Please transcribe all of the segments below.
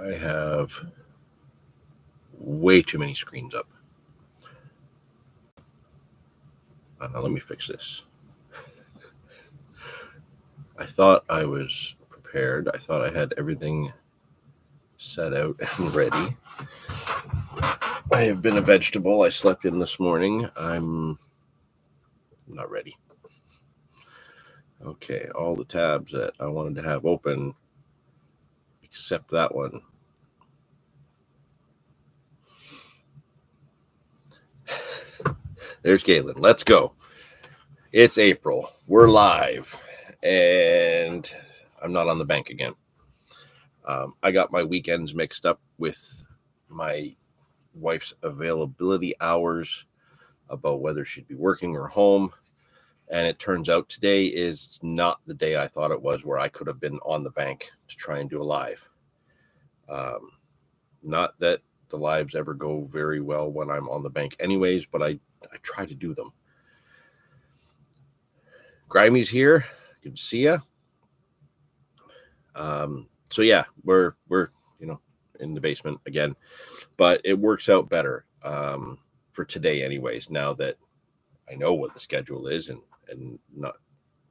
I have way too many screens up. Let me fix this. I thought I was prepared. I thought I had everything set out and ready. I have been a vegetable. I slept in this morning. I'm not ready. Okay, all the tabs that I wanted to have open, except that one. There's Galen. Let's go. It's April. We're live. And I'm not on the bank again. I got my weekends mixed up with my wife's availability hours about whether she'd be working or home. And it turns out today is not the day I thought it was, where I could have been on the bank to try and do a live. Not that the lives ever go very well when I'm on the bank anyways, but I try to do them. Grimey's here. Good to see you. So yeah, we're in the basement again, but it works out better for today anyways, now that I know what the schedule is and not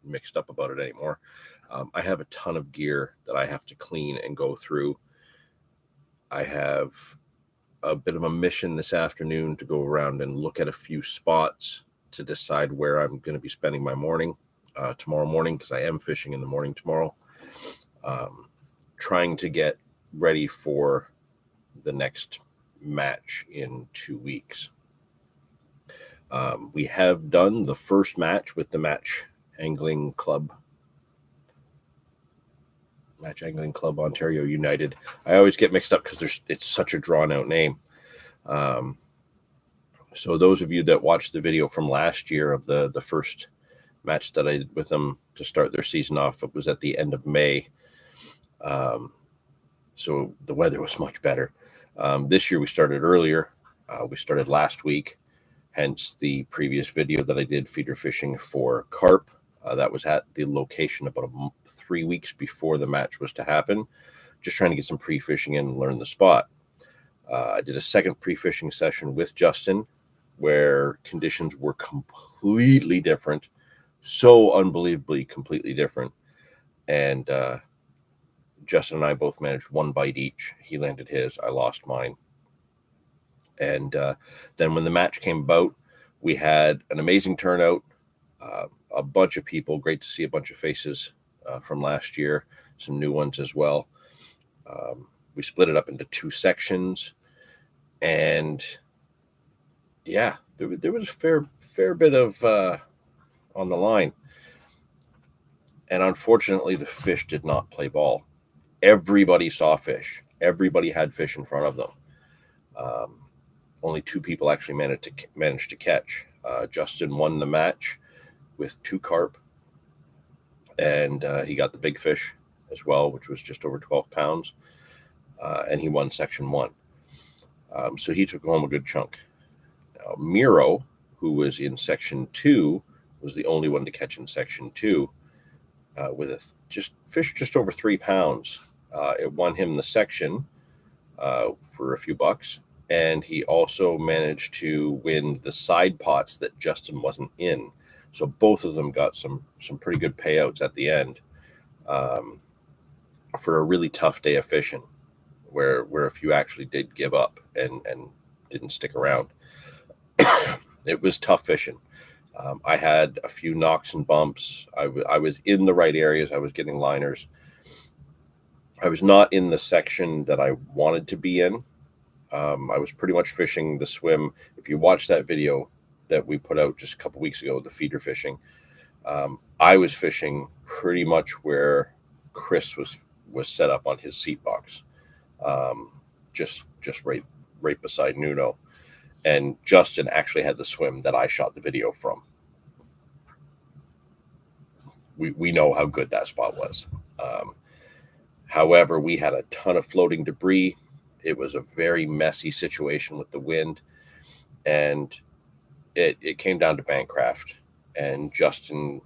mixed up about it anymore. I have a ton of gear that I have to clean and go through. I have a bit of a mission this afternoon to go around and look at a few spots to decide where I'm going to be spending my morning tomorrow morning, because I am fishing in the morning tomorrow. Trying to get ready for the next match in 2 weeks. We have done the first match with the Match Angling Club Ontario United. I always get mixed up because it's such a drawn out name. So those of you that watched the video from last year of the first match that I did with them to start their season off, it was at the end of May. So the weather was much better. This year we started earlier. We started last week, hence the previous video that I did feeder fishing for carp. That was at the location about 3 weeks before the match was to happen, just trying to get some pre-fishing in and learn the spot. I did a second pre-fishing session with Justin where conditions were completely different, so unbelievably completely different. And Justin and I both managed one bite each. He landed his, I lost mine. And then when the match came about, we had an amazing turnout, a bunch of people. Great to see a bunch of faces from last year, some new ones as well. We split it up into 2 sections, and yeah, there was a fair bit of on the line. And unfortunately, the fish did not play ball. Everybody saw fish. Everybody had fish in front of them. Only 2 people actually managed to catch. Justin won the match with 2 carp, and he got the big fish as well, which was just over 12 pounds, and he won section 1. So he took home a good chunk. Now, Miro, who was in section 2, was the only one to catch in section 2 with a fish just over 3 pounds. It won him the section for a few bucks. And he also managed to win the side pots that Justin wasn't in. So both of them got some pretty good payouts at the end for a really tough day of fishing, where a few actually did give up and didn't stick around. It was tough fishing. I had a few knocks and bumps. I was in the right areas. I was getting liners. I was not in the section that I wanted to be in. I was pretty much fishing the swim. If you watch that video that we put out just a couple weeks ago, the feeder fishing, I was fishing pretty much where Chris was set up on his seat box, just right beside Nuno. And Justin actually had the swim that I shot the video from. We know how good that spot was. However, we had a ton of floating debris. It was a very messy situation with the wind, and it came down to bankcraft. And Justin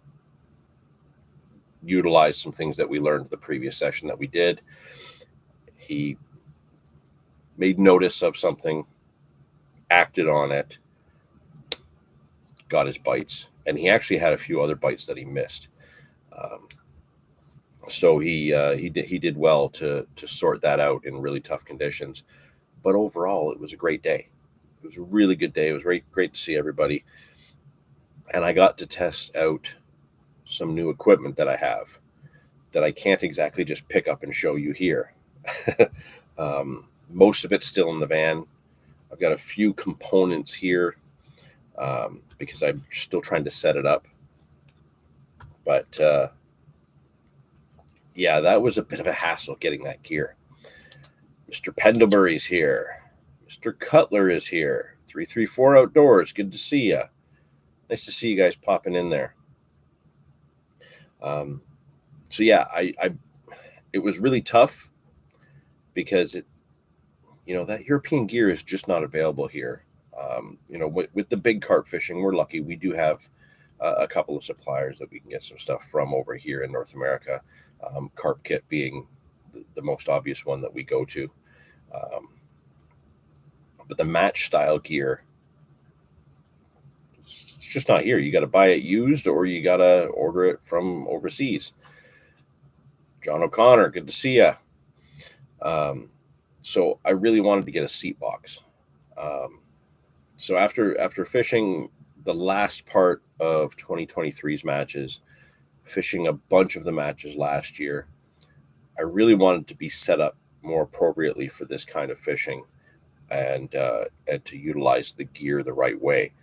utilized some things that we learned the previous session that we did. He made notice of something, acted on it, got his bites, and he actually had a few other bites that he missed. So he did well to sort that out in really tough conditions. But overall, it was a great day. It was a really good day. It was great to see everybody, and I got to test out some new equipment that I have that I can't exactly just pick up and show you here. Most of it's still in the van. I've got a few components here because I'm still trying to set it up. But yeah, that was a bit of a hassle getting that gear. Mr. Pendlebury's here. Mr. Cutler is here. 334 Outdoors. Good to see you. Nice to see you guys popping in there. So yeah, it was really tough because that European gear is just not available here. With the big carp fishing, we're lucky. We do have a couple of suppliers that we can get some stuff from over here in North America. Carp Kit being the most obvious one that we go to. But the match style gear, it's just not here. You got to buy it used or you got to order it from overseas. John O'Connor, good to see you. So I really wanted to get a seat box. So after fishing the last part of 2023's matches, fishing a bunch of the matches last year, I really wanted to be set up more appropriately for this kind of fishing and to utilize the gear the right way.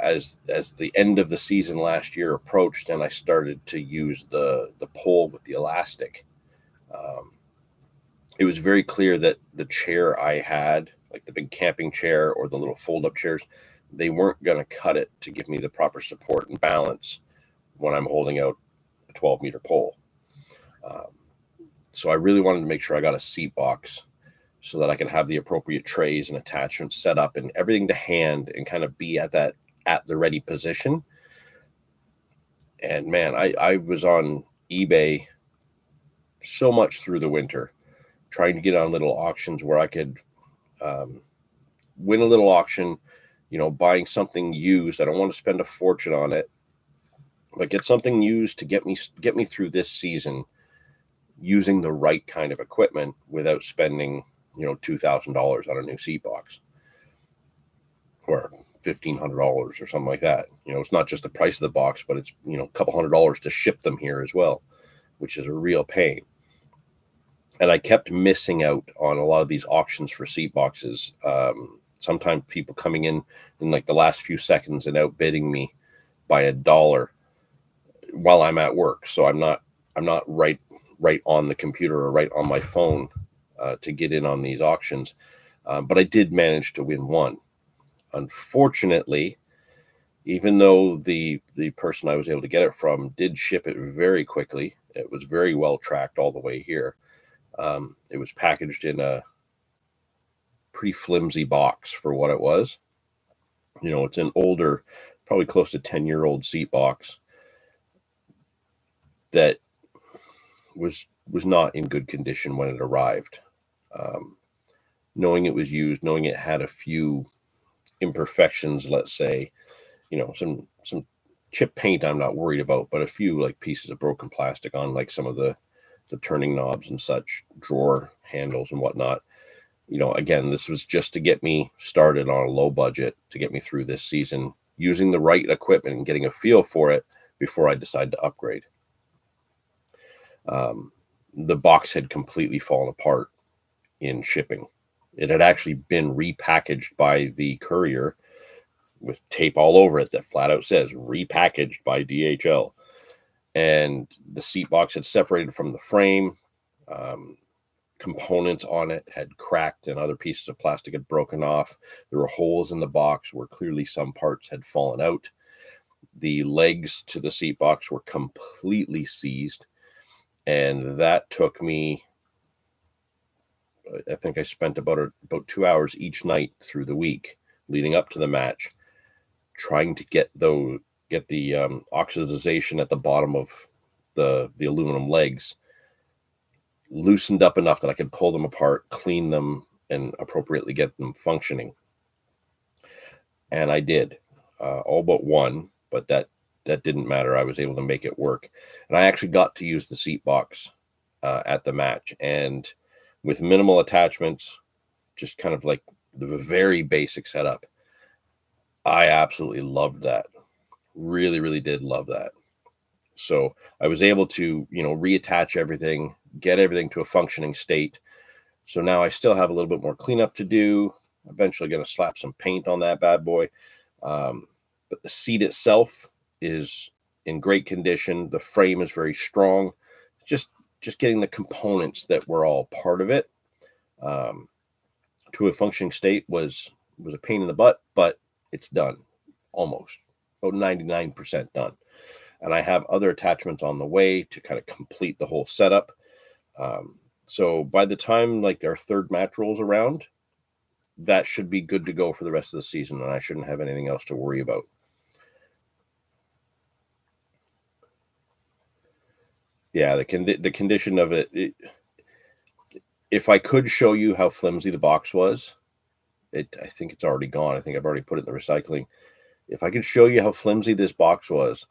As the end of the season last year approached and I started to use the pole with the elastic, it was very clear that the chair I had, like the big camping chair or the little fold-up chairs, they weren't going to cut it to give me the proper support and balance when I'm holding out a 12-meter pole. So I really wanted to make sure I got a seat box so that I can have the appropriate trays and attachments set up and everything to hand and kind of be at the ready position. And man, I was on eBay so much through the winter, trying to get on little auctions where I could win a little auction, buying something used. I don't want to spend a fortune on it, but get something used to get me through this season using the right kind of equipment without spending, $2,000 on a new seat box or $1,500 or something like that. It's not just the price of the box, but it's, a couple $100 to ship them here as well, which is a real pain. And I kept missing out on a lot of these auctions for seat boxes. Sometimes people coming in like the last few seconds and outbidding me by $1 while I'm at work. So I'm not right on the computer or right on my phone to get in on these auctions. But I did manage to win one. Unfortunately, even though the person I was able to get it from did ship it very quickly, it was very well tracked all the way here. It was packaged in a pretty flimsy box for what it was. It's an older, probably close to 10-year-old seat box that was not in good condition when it arrived. Knowing it was used, knowing it had a few imperfections, let's say, some chip paint I'm not worried about, but a few like pieces of broken plastic on like some of the turning knobs and such, drawer handles and whatnot. Again, this was just to get me started on a low budget to get me through this season, using the right equipment and getting a feel for it before I decide to upgrade. The box had completely fallen apart in shipping. It had actually been repackaged by the courier with tape all over it that flat out says repackaged by DHL. And the seat box had separated from the frame. Components on it had cracked and other pieces of plastic had broken off. There were holes in the box where clearly some parts had fallen out. The legs to the seat box were completely seized. And that took me, I think I spent about 2 hours each night through the week leading up to the match, trying to get the oxidization at the bottom of the aluminum legs loosened up enough that I could pull them apart, clean them, and appropriately get them functioning. And I did, all but one, but that didn't matter. I was able to make it work, and I actually got to use the seat box at the match, and with minimal attachments, just kind of like the very basic setup. I absolutely loved that. Really, really did love that. So I was able to, reattach everything, get everything to a functioning state. So now I still have a little bit more cleanup to do. Eventually going to slap some paint on that bad boy. But the seat itself is in great condition. The frame is very strong. Just getting the components that were all part of it to a functioning state was a pain in the butt, but it's done. Almost about 99% done. And I have other attachments on the way to kind of complete the whole setup. So by the time like their third match rolls around, that should be good to go for the rest of the season, and I shouldn't have anything else to worry about. Yeah, the condition of it, if I could show you how flimsy the box was, I think it's already gone. I think I've already put it in the recycling. If I could show you how flimsy this box was,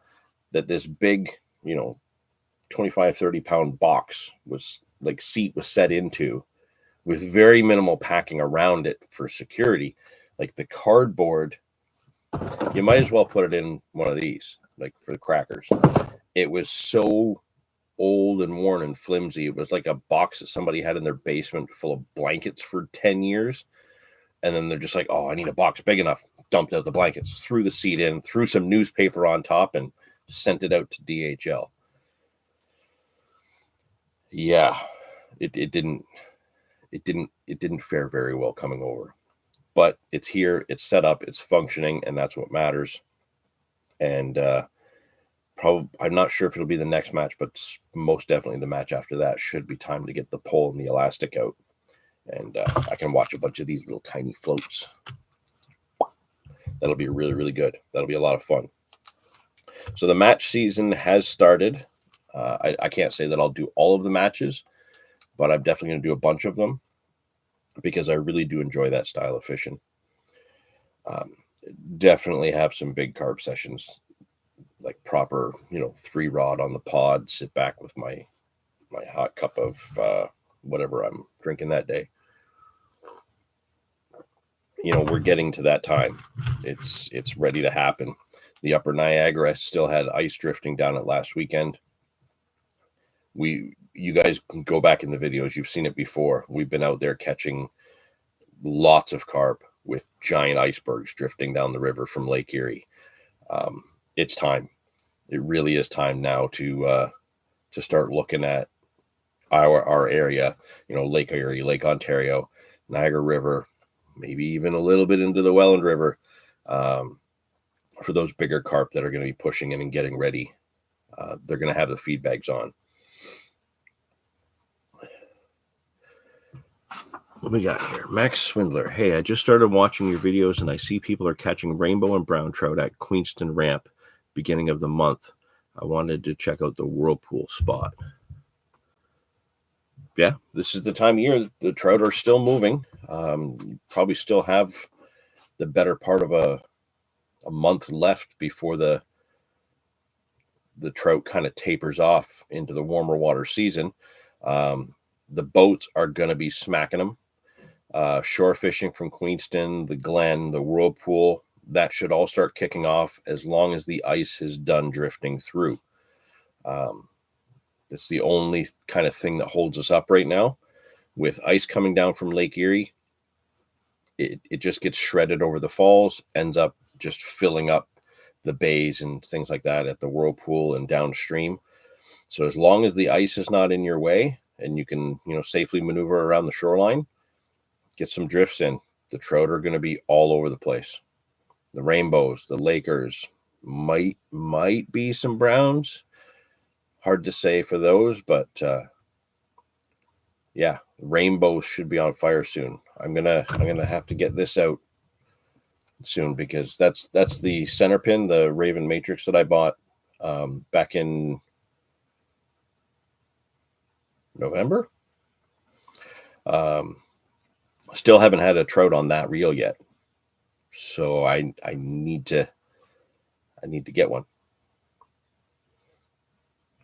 that this big, 25, 30 pound box was like seat was set into with very minimal packing around it for security, like the cardboard, you might as well put it in one of these, like for the crackers. It was so old and worn and flimsy. It was like a box that somebody had in their basement full of blankets for 10 years. And then they're just like, oh, I need a box big enough. Dumped out the blankets, threw the seat in, threw some newspaper on top, and sent it out to DHL. Yeah, it didn't fare very well coming over. But it's here, it's set up, it's functioning, and that's what matters. And I'm not sure if it'll be the next match, but most definitely the match after that should be time to get the pole and the elastic out. And I can watch a bunch of these little tiny floats. That'll be really, really good. That'll be a lot of fun. So the match season has started. I can't say that I'll do all of the matches, but I'm definitely going to do a bunch of them because I really do enjoy that style of fishing. Definitely have some big carp sessions, like proper, 3-rod on the pod, sit back with my hot cup of whatever I'm drinking that day. We're getting to that time. It's ready to happen. The upper Niagara still had ice drifting down it last weekend. You guys can go back in the videos. You've seen it before. We've been out there catching lots of carp with giant icebergs drifting down the river from Lake Erie. It's time. It really is time now to start looking at our area, Lake Erie, Lake Ontario, Niagara River, maybe even a little bit into the Welland River, for those bigger carp that are going to be pushing in and getting ready. They're going to have the feed bags on. What we got here? Max Swindler. Hey, I just started watching your videos and I see people are catching rainbow and brown trout at Queenston Ramp beginning of the month. I wanted to check out the whirlpool spot. Yeah, this is the time of year the trout are still moving. You probably still have the better part of a month left before the trout kind of tapers off into the warmer water season. The boats are going to be smacking them. Shore fishing from Queenston, the Glen, the whirlpool, that should all start kicking off as long as the ice is done drifting through. That's the only kind of thing that holds us up right now. With ice coming down from Lake Erie, it just gets shredded over the falls, ends up just filling up the bays and things like that at the whirlpool and downstream. So as long as the ice is not in your way and you can, safely maneuver around the shoreline, get some drifts in, the trout are going to be all over the place. The rainbows, the Lakers, might be some browns. Hard to say for those, but yeah, rainbows should be on fire soon. I'm gonna have to get this out soon because that's the center pin, the Raven Matrix that I bought back in November. Still haven't had a trout on that reel yet. So I need to get one.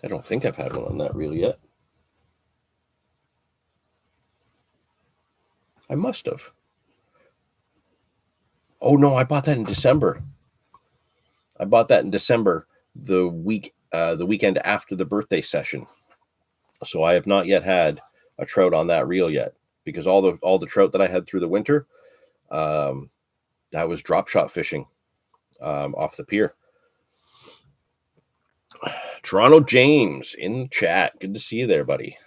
I don't think I've had one on that reel yet. I must have. Oh no, I bought that in December. The weekend after the birthday session. So I have not yet had a trout on that reel yet, because all the trout that I had through the winter, that was drop shot fishing off the pier. Toronto James in the chat. Good to see you there, buddy.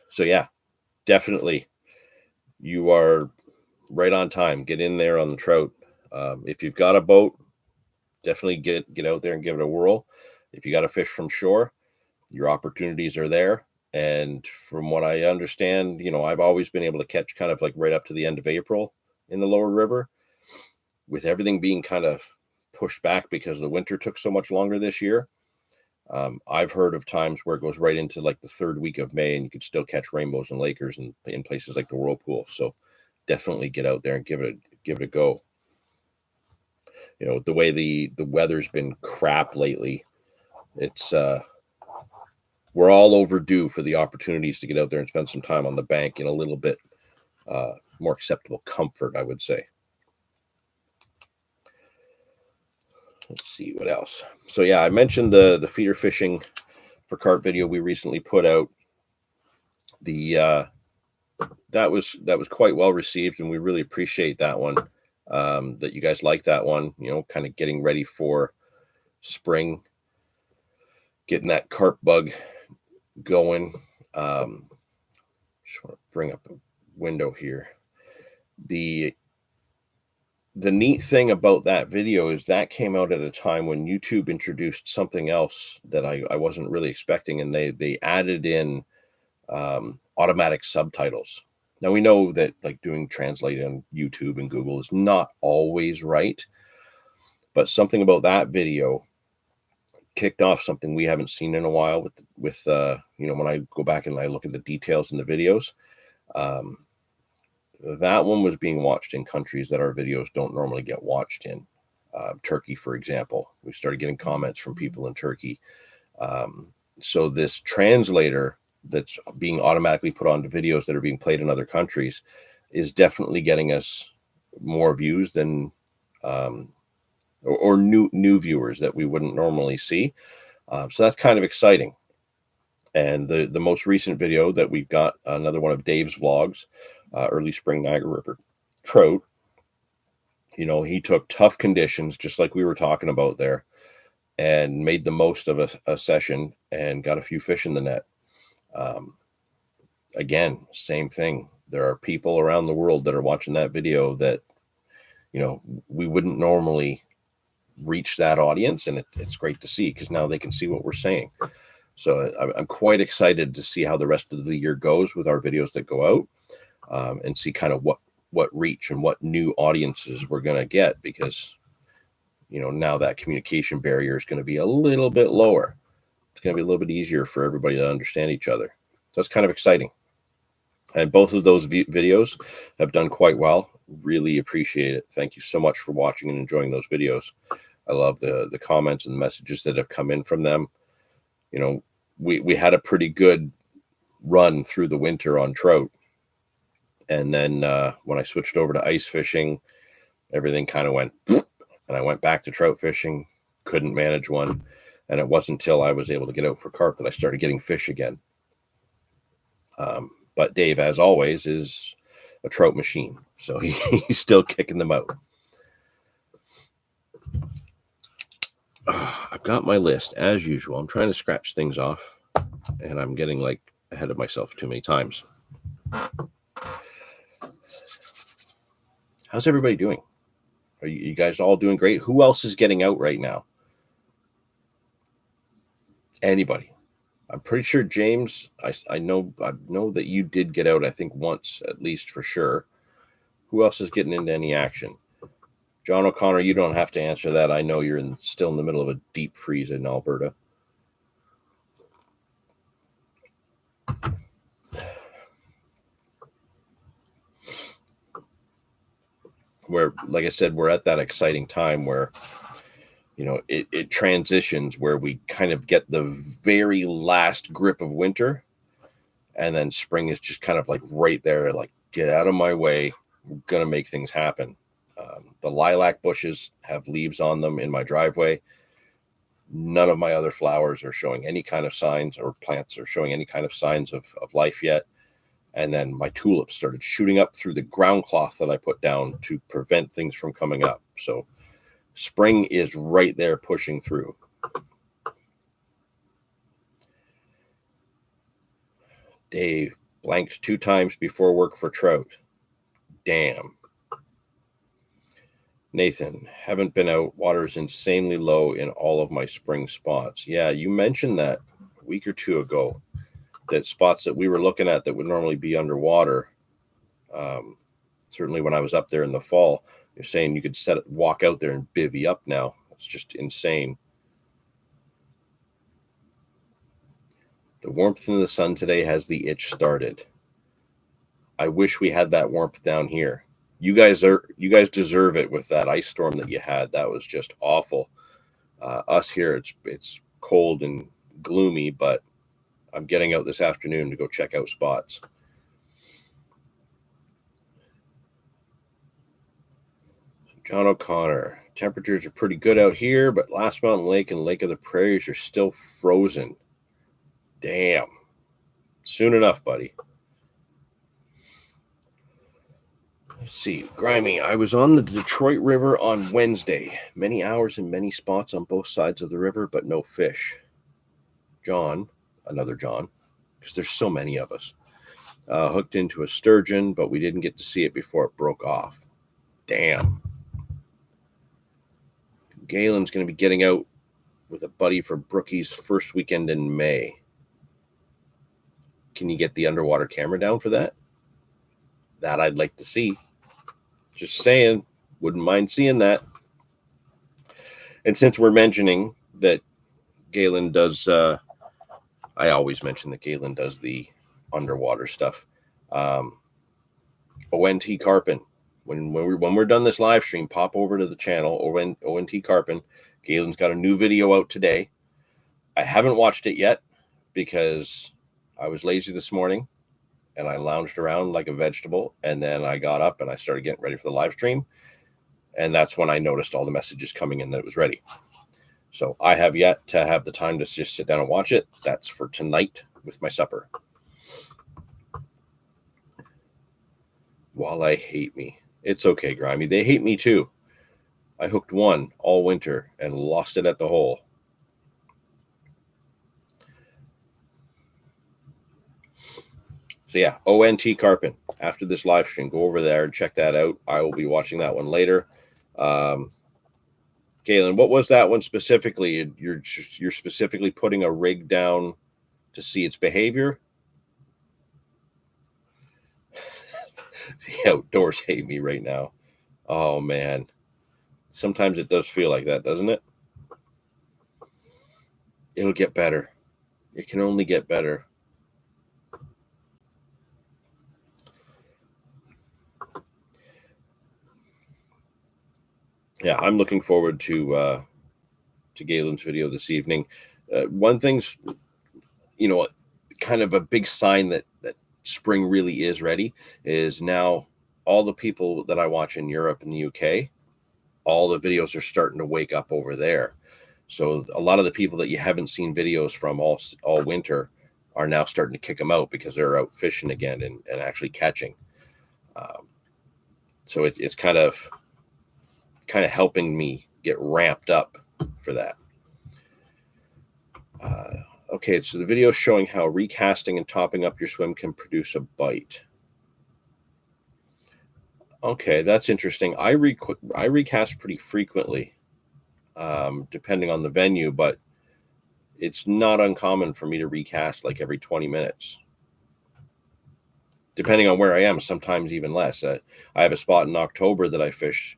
So yeah, definitely you are right on time. Get in there on the trout. If you've got a boat, definitely get out there and give it a whirl. If you got to fish from shore, your opportunities are there. And from what I understand, I've always been able to catch kind of like right up to the end of April in the lower river, with everything being kind of pushed back because the winter took so much longer this year. I've heard of times where it goes right into like the third week of May, and you could still catch rainbows and Lakers in places like the Whirlpool. So definitely get out there and give it a go. The way the weather's been crap lately, it's we're all overdue for the opportunities to get out there and spend some time on the bank in a little bit more acceptable comfort, I would say. Let's see what else. So yeah, I mentioned the feeder fishing for carp video we recently put out. That was quite well received, and we really appreciate that one. That you guys like that one. Kind of getting ready for spring, getting that carp bug going. Just want to bring up a window here. The neat thing about that video is that came out at a time when YouTube introduced something else that I wasn't really expecting, and they added in automatic subtitles. Now we know that like doing translate on YouTube and Google is not always right, but something about that video kicked off something we haven't seen in a while with when I go back and I look at the details in the videos. That one was being watched in countries that our videos don't normally get watched in. Turkey, for example. We started getting comments from people in Turkey. So this translator that's being automatically put onto videos that are being played in other countries is definitely getting us more views than or new viewers that we wouldn't normally see. So that's kind of exciting. And the most recent video that we've got, another one of Dave's vlogs, early spring Niagara River trout. He took tough conditions, just like we were talking about there, and made the most of a session and got a few fish in the net. Again, same thing. There are people around the world that are watching that video that, we wouldn't normally reach that audience, and it's great to see because now they can see what we're saying. So I'm quite excited to see how the rest of the year goes with our videos that go out, and see kind of what reach and what new audiences we're going to get, because, now that communication barrier is going to be a little bit lower. It's going to be a little bit easier for everybody to understand each other. So it's kind of exciting. And both of those videos have done quite well. Really appreciate it. Thank you so much for watching and enjoying those videos. I love the comments and the messages that have come in from them. We had a pretty good run through the winter on trout. And then when I switched over to ice fishing, everything kind of went, and I went back to trout fishing, couldn't manage one. And it wasn't until I was able to get out for carp that I started getting fish again. But Dave, as always, is a trout machine. So he's still kicking them out. I've got my list as usual. I'm trying to scratch things off, and I'm getting like ahead of myself too many times. How's everybody doing? Are you guys all doing great? Who else is getting out right now? Anybody? I'm pretty sure James, I know that you did get out, I think once at least for sure. Who else is getting into any action? John O'Connor, you don't have to answer that. I know you're still in the middle of a deep freeze in Alberta. where, like I said, we're at that exciting time where, you know, it transitions, where we kind of get the very last grip of winter, and then spring is just kind of like right there, like, get out of my way, we're gonna make things happen. The lilac bushes have leaves on them in my driveway. None of my other flowers are showing any kind of signs, or plants are showing any kind of signs of life yet. And then my tulips started shooting up through the ground cloth that I put down to prevent things from coming up. So spring is right there pushing through. Dave blanks 2 times before work for trout. Damn. Nathan, haven't been out. Water is insanely low in all of my spring spots. Yeah, you mentioned that a week or two ago, that spots that we were looking at that would normally be underwater. Certainly when I was up there in the fall, you're saying you could walk out there and bivvy up now. It's just insane. The warmth in the sun today has the itch started. I wish we had that warmth down here. You guys deserve it with that ice storm that you had. That was just awful. Us here, it's cold and gloomy, but I'm getting out this afternoon to go check out spots. John O'Connor, temperatures are pretty good out here, but Last Mountain Lake and Lake of the Prairies are still frozen. Damn. Soon enough, buddy. Let's see. Grimy, I was on the Detroit River on Wednesday. Many hours and many spots on both sides of the river, but no fish. John, another John, because there's so many of us, hooked into a sturgeon, but we didn't get to see it before it broke off. Damn. Galen's going to be getting out with a buddy for Brookie's first weekend in May. Can you get the underwater camera down for that? That I'd like to see. Just saying, wouldn't mind seeing that. And since we're mentioning that Galen does, I always mention that Galen does the underwater stuff. ONT Carpin. When we're done this live stream, pop over to the channel, ONT Carpin. Galen's got a new video out today. I haven't watched it yet because I was lazy this morning and I lounged around like a vegetable. And then I got up and I started getting ready for the live stream. And that's when I noticed all the messages coming in that it was ready. So I have yet to have the time to just sit down and watch it. That's for tonight with my supper. Walleye hate me. It's okay, Grimy. They hate me too. I hooked one all winter and lost it at the hole. So yeah, ONT Carpin. After this live stream, go over there and check that out. I will be watching that one later. Galen, what was that one specifically? You're specifically putting a rig down to see its behavior? The outdoors hate me right now. Oh, man. Sometimes it does feel like that, doesn't it? It'll get better. It can only get better. Yeah, I'm looking forward to Galen's video this evening. One thing's, kind of a big sign that spring really is ready is now all the people that I watch in Europe and the UK, all the videos are starting to wake up over there. So a lot of the people that you haven't seen videos from all winter are now starting to kick them out because they're out fishing again and actually catching. So it's kind of helping me get ramped up for that. Okay, so the video is showing how recasting and topping up your swim can produce a bite. Okay, that's interesting. I recast pretty frequently, depending on the venue, but it's not uncommon for me to recast like every 20 minutes. Depending on where I am, sometimes even less. I have a spot in October that I fish.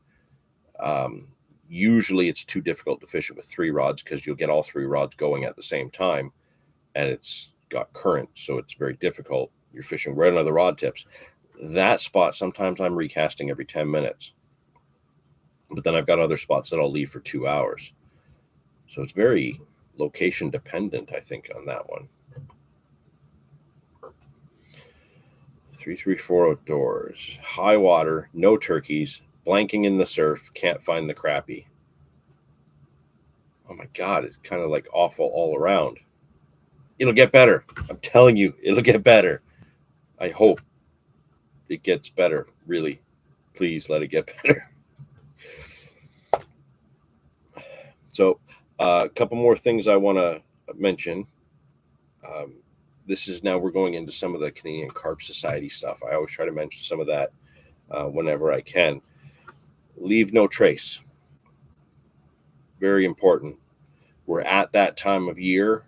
Usually it's too difficult to fish it with 3 rods because you'll get all 3 rods going at the same time. And it's got current, so it's very difficult. You're fishing right under the rod tips. That spot, sometimes I'm recasting every 10 minutes. But then I've got other spots that I'll leave for 2 hours. So it's very location dependent, I think, on that one. 334 outdoors, high water, no turkeys, blanking in the surf, can't find the crappie. Oh my God, it's kind of like awful all around. It'll get better. I'm telling you, it'll get better. I hope it gets better. Really, please let it get better. So a couple more things I want to mention. This is now we're going into some of the Canadian Carp Society stuff. I always try to mention some of that whenever I can. Leave no trace. Very important. We're at that time of year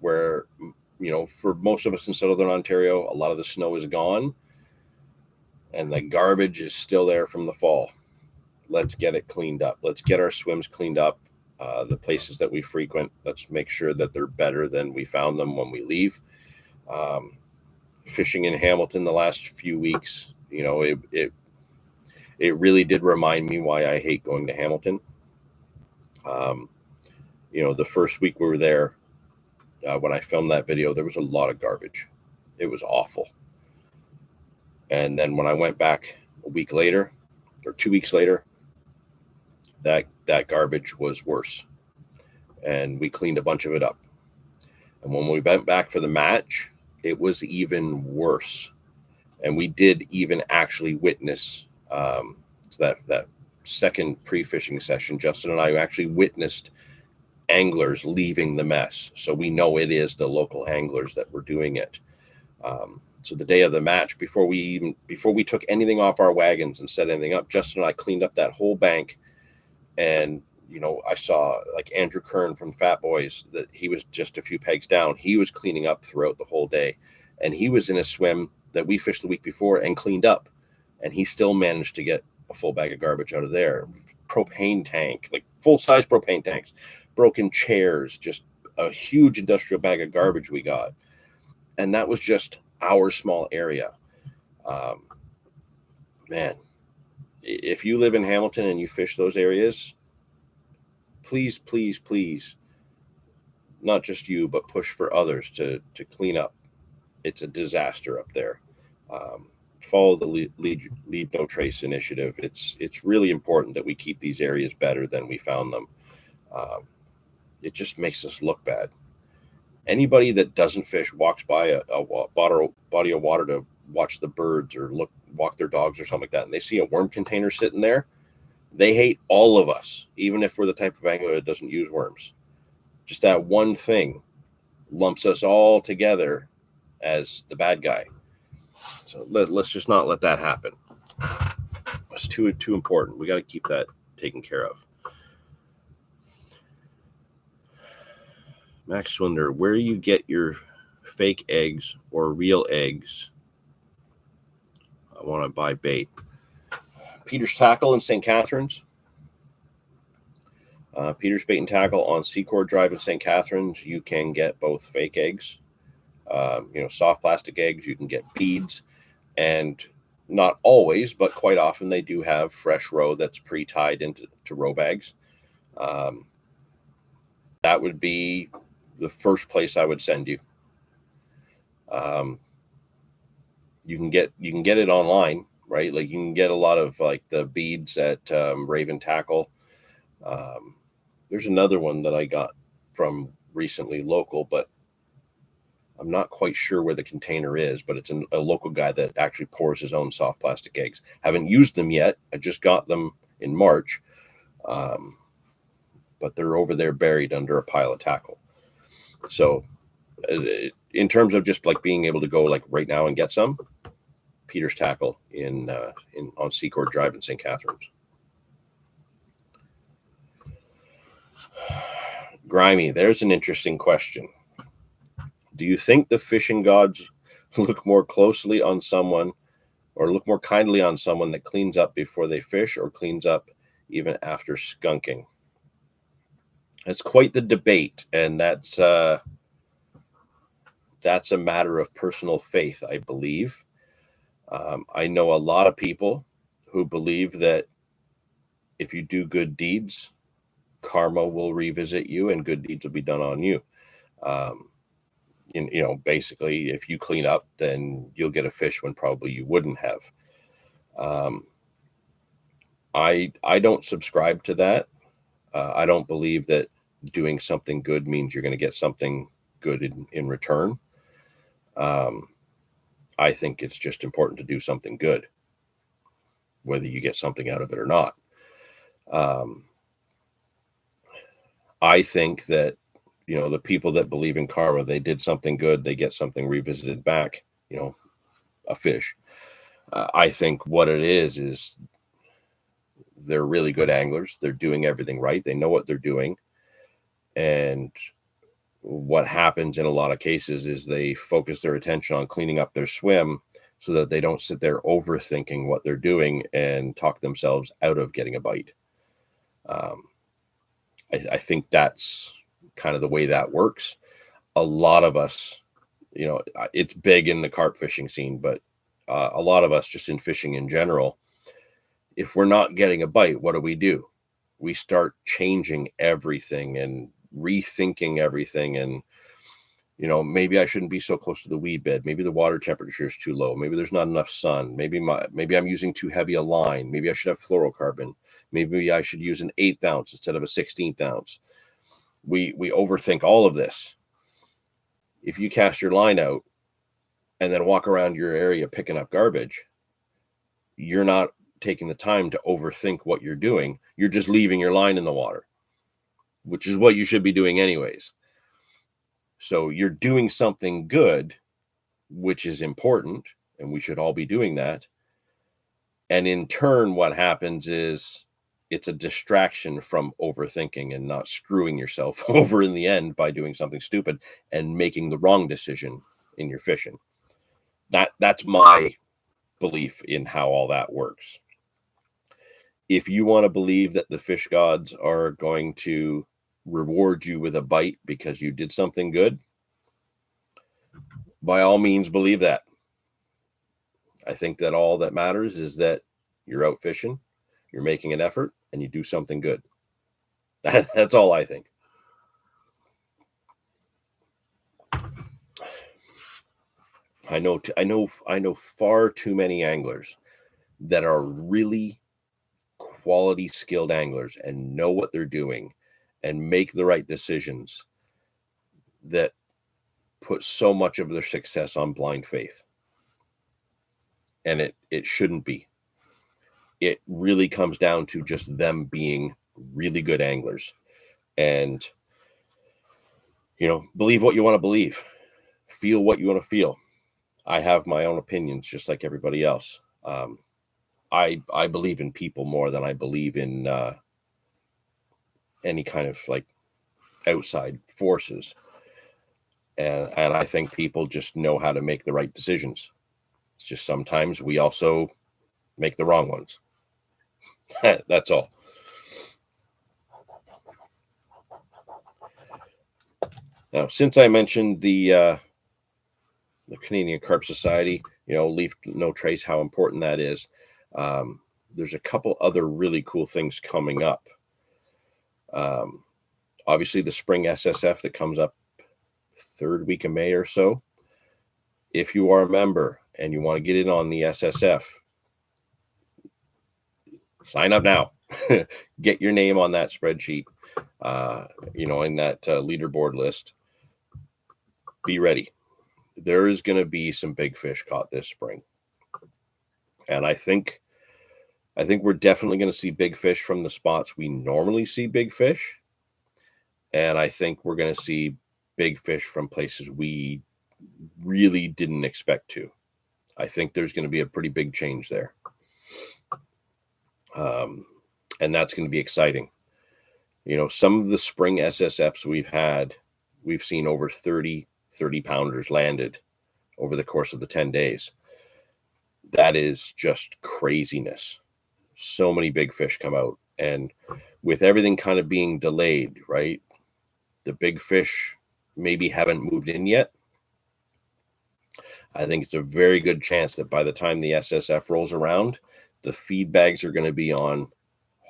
where, you know, for most of us in Southern Ontario, a lot of the snow is gone and the garbage is still there from the fall. Let's get it cleaned up. Let's get our swims cleaned up. The places that we frequent, let's make sure that they're better than we found them when we leave. Fishing in Hamilton the last few weeks, you know, it really did remind me why I hate going to Hamilton. You know, the first week we were there, when I filmed that video, there was a lot of garbage. It was awful. And then when I went back a week later or 2 weeks later, that garbage was worse. And we cleaned a bunch of it up. And when we went back for the match, it was even worse. And we did even actually witness that second pre-fishing session. Justin and I actually witnessed anglers leaving the mess. So we know it is the local anglers that were doing it. So the day of the match, before we took anything off our wagons and set anything up, Justin and I cleaned up that whole bank. And, you know, I saw like Andrew Kern from Fat Boys, that he was just a few pegs down. He was cleaning up throughout the whole day. And he was in a swim that we fished the week before and cleaned up. And he still managed to get a full bag of garbage out of there. Propane tank, like full-size propane tanks, broken chairs, just a huge industrial bag of garbage we got. And that was just our small area. Man, if you live in Hamilton and you fish those areas, please, please, please, not just you, but push for others to clean up. It's a disaster up there. Follow the Leave No Trace initiative. It's really important that we keep these areas better than we found them. It just makes us look bad. Anybody that doesn't fish walks by a body of water to watch the birds or walk their dogs or something like that, and they see a worm container sitting there, they hate all of us, even if we're the type of angler that doesn't use worms. Just that one thing lumps us all together as the bad guy. So let's just not let that happen. It's too important. We got to keep that taken care of. Max Swindler, where you get your fake eggs or real eggs? I want to buy bait. Peter's Tackle in St. Catharines. Peter's Bait and Tackle on Secord Drive in St. Catharines. You can get both fake eggs, soft plastic eggs. You can get beads, and not always, but quite often they do have fresh roe that's pre-tied into roe bags. That would be the first place I would send you. You can get it online, right? Like you can get a lot of like the beads at Raven Tackle. There's another one that I got from recently local, but I'm not quite sure where the container is, but it's a local guy that actually pours his own soft plastic eggs. Haven't used them yet. I just got them in March. But they're over there buried under a pile of tackle. So in terms of just like being able to go like right now and get some, Peter's Tackle on Secord Drive in St. Catharines. Grimy, there's an interesting question. Do you think the fishing gods look more closely on someone or look more kindly on someone that cleans up before they fish or cleans up even after skunking? It's quite the debate, and that's a matter of personal faith, I believe. I know a lot of people who believe that if you do good deeds, karma will revisit you and good deeds will be done on you. Basically, if you clean up, then you'll get a fish when probably you wouldn't have. I don't subscribe to that. I don't believe that doing something good means you're going to get something good in return. I think it's just important to do something good, whether you get something out of it or not. I think that, the people that believe in karma, they did something good, they get something revisited back, a fish. I think what it is they're really good anglers. They're doing everything right. They know what they're doing. And what happens in a lot of cases is they focus their attention on cleaning up their swim so that they don't sit there overthinking what they're doing and talk themselves out of getting a bite. I think that's kind of the way that works. A lot of us, it's big in the carp fishing scene, but a lot of us just in fishing in general, if we're not getting a bite, what do? We start changing everything and rethinking everything. And, maybe I shouldn't be so close to the weed bed. Maybe the water temperature is too low. Maybe there's not enough sun. Maybe I'm using too heavy a line. Maybe I should have fluorocarbon. Maybe I should use an 1/8 ounce instead of a 16th ounce. We overthink all of this. If you cast your line out and then walk around your area picking up garbage, you're not taking the time to overthink what you're doing. You're just leaving your line in the water, which is what you should be doing anyways. So you're doing something good, which is important, and we should all be doing that. And in turn, what happens is it's a distraction from overthinking and not screwing yourself over in the end by doing something stupid and making the wrong decision in your fishing. That's my belief in how all that works. If you want to believe that the fish gods are going to reward you with a bite because you did something good, by all means believe that. I think that all that matters is that you're out fishing, you're making an effort, and you do something good. That's all I think. I know far too many anglers that are really quality skilled anglers and know what they're doing and make the right decisions that put so much of their success on blind faith. And it shouldn't be. It really comes down to just them being really good anglers. And, believe what you want to believe. Feel what you want to feel. I have my own opinions, just like everybody else. I believe in people more than I believe in any kind of like outside forces. And I think people just know how to make the right decisions. It's just sometimes we also make the wrong ones. That's all. Now, since I mentioned the Canadian Carp Society, leave no trace how important that is. There's a couple other really cool things coming up. Obviously, the spring SSF that comes up third week of May or so. If you are a member and you want to get in on the SSF, sign up now. Get your name on that spreadsheet, in that leaderboard list. Be ready. There is going to be some big fish caught this spring. And I think we're definitely going to see big fish from the spots we normally see big fish. And I think we're going to see big fish from places we really didn't expect to. I think there's going to be a pretty big change there. And that's going to be exciting. Some of the spring SSFs we've seen over 30 pounders landed over the course of the 10 days. That is just craziness. So many big fish come out, and with everything kind of being delayed, right? The big fish maybe haven't moved in yet. I think it's a very good chance that by the time the SSF rolls around, the feed bags are going to be on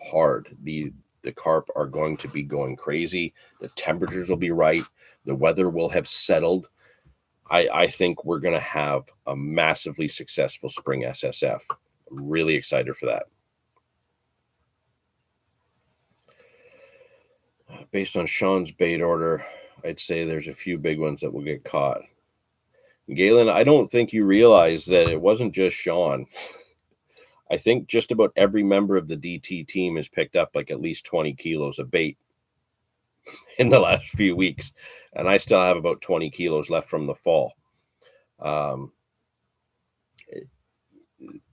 hard. The carp are going to be going crazy. The temperatures will be right. The weather will have settled. I think we're going to have a massively successful spring SSF. I'm really excited for that. Based on Sean's bait order, I'd say there's a few big ones that will get caught. Galen, I don't think you realize that it wasn't just Sean. I think just about every member of the DT team has picked up like at least 20 kilos of bait in the last few weeks. And I still have about 20 kilos left from the fall.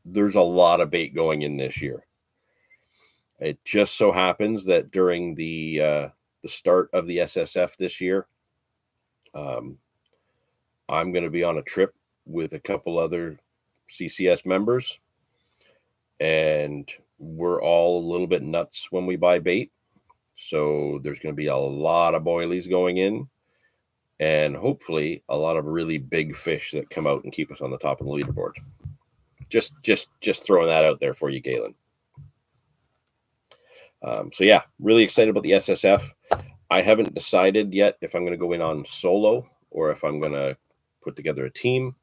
There's a lot of bait going in this year. It just so happens that during the start of the SSF this year, I'm going to be on a trip with a couple other CCS members, and we're all a little bit nuts when we buy bait. So there's going to be a lot of boilies going in, and hopefully a lot of really big fish that come out and keep us on the top of the leaderboard. Just throwing that out there for you, Galen. So yeah, really excited about the SSF. I haven't decided yet if I'm going to go in on solo or if I'm going to put together a team.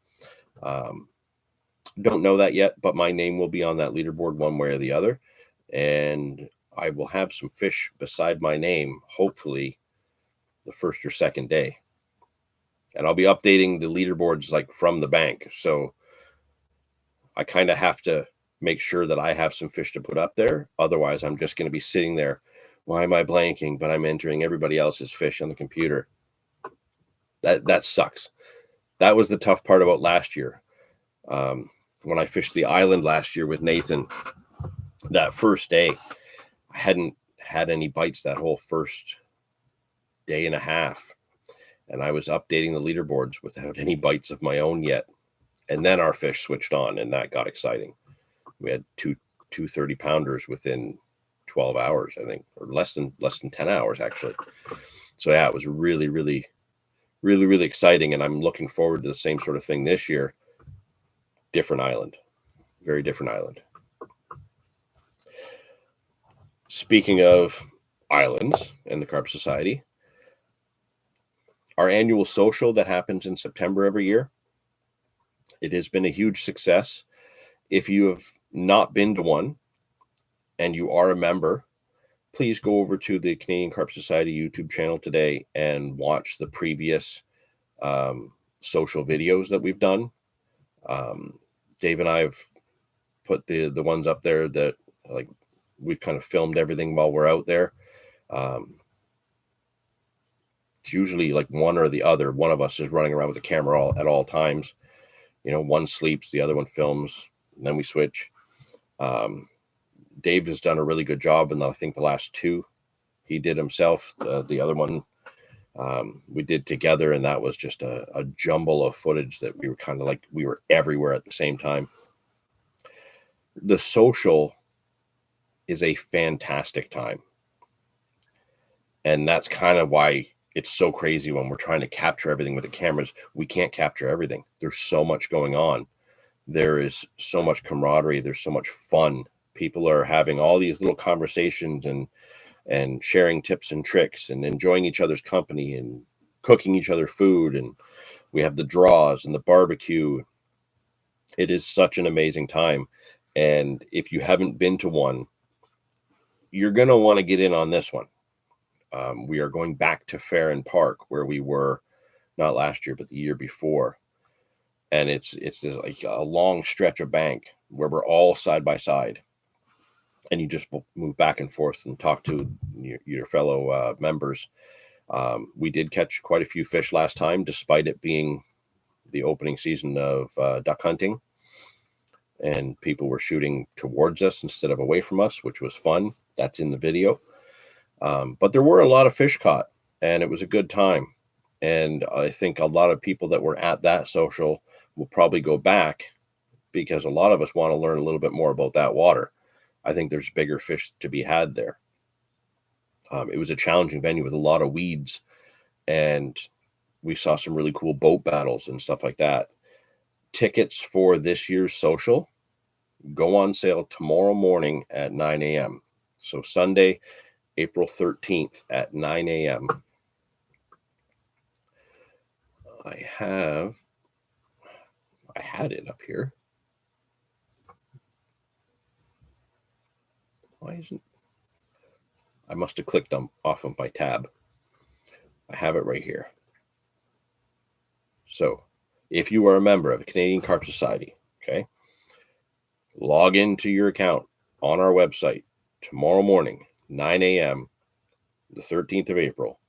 Don't know that yet, but my name will be on that leaderboard one way or the other. And I will have some fish beside my name, hopefully the first or second day. And I'll be updating the leaderboards like from the bank. So I kind of have to make sure that I have some fish to put up there. Otherwise, I'm just going to be sitting there. Why am I blanking? But I'm entering everybody else's fish on the computer. That sucks. That was the tough part about last year. When I fished the island last year with Nathan, that first day, I hadn't had any bites that whole first day and a half. And I was updating the leaderboards without any bites of my own yet. And then our fish switched on, and that got exciting. We had two 30-pounders within 12 hours, I think, or less than 10 hours, actually. So yeah, it was really, really, really, really exciting. And I'm looking forward to the same sort of thing this year. Different island, very different island. Speaking of islands and the Carp Society, our annual social that happens in September every year, it has been a huge success. If you have not been to one and you are a member, please go over to the Canadian Carp Society YouTube channel today and watch the previous social videos that we've done. Dave and I have put the ones up there that like we've kind of filmed everything while we're out there. It's usually like one or the other. One of us is running around with a camera at all times. You know, one sleeps, the other one films, and then we switch. Dave has done a really good job, and I think the last two he did himself. The other one we did together, and that was just a jumble of footage that we were kind of like we were everywhere at the same time. The social is a fantastic time, and that's kind of why it's so crazy when we're trying to capture everything with the cameras. We can't capture everything. There's so much going on. There is so much camaraderie. There's so much fun. People are having all these little conversations and sharing tips and tricks and enjoying each other's company and cooking each other food. And we have the draws and the barbecue. It is such an amazing time. And if you haven't been to one, you're going to want to get in on this one. We are going back to Fair and Park where we were not last year, but the year before. And it's like a long stretch of bank where we're all side by side. And you just move back and forth and talk to your fellow members. We did catch quite a few fish last time, despite it being the opening season of duck hunting. And people were shooting towards us instead of away from us, which was fun. That's in the video. But there were a lot of fish caught, and it was a good time. And I think a lot of people that were at that social will probably go back because a lot of us want to learn a little bit more about that water. I think there's bigger fish to be had there. It was a challenging venue with a lot of weeds, and we saw some really cool boat battles and stuff like that. Tickets for this year's social go on sale tomorrow morning at 9 a.m. So Sunday, April 13th at 9 a.m. I had it up here. Why isn't I must have clicked off of my tab. I have it right here. So if you are a member of the Canadian Carp Society, okay, log into your account on our website tomorrow morning, 9 a.m., the 13th of April.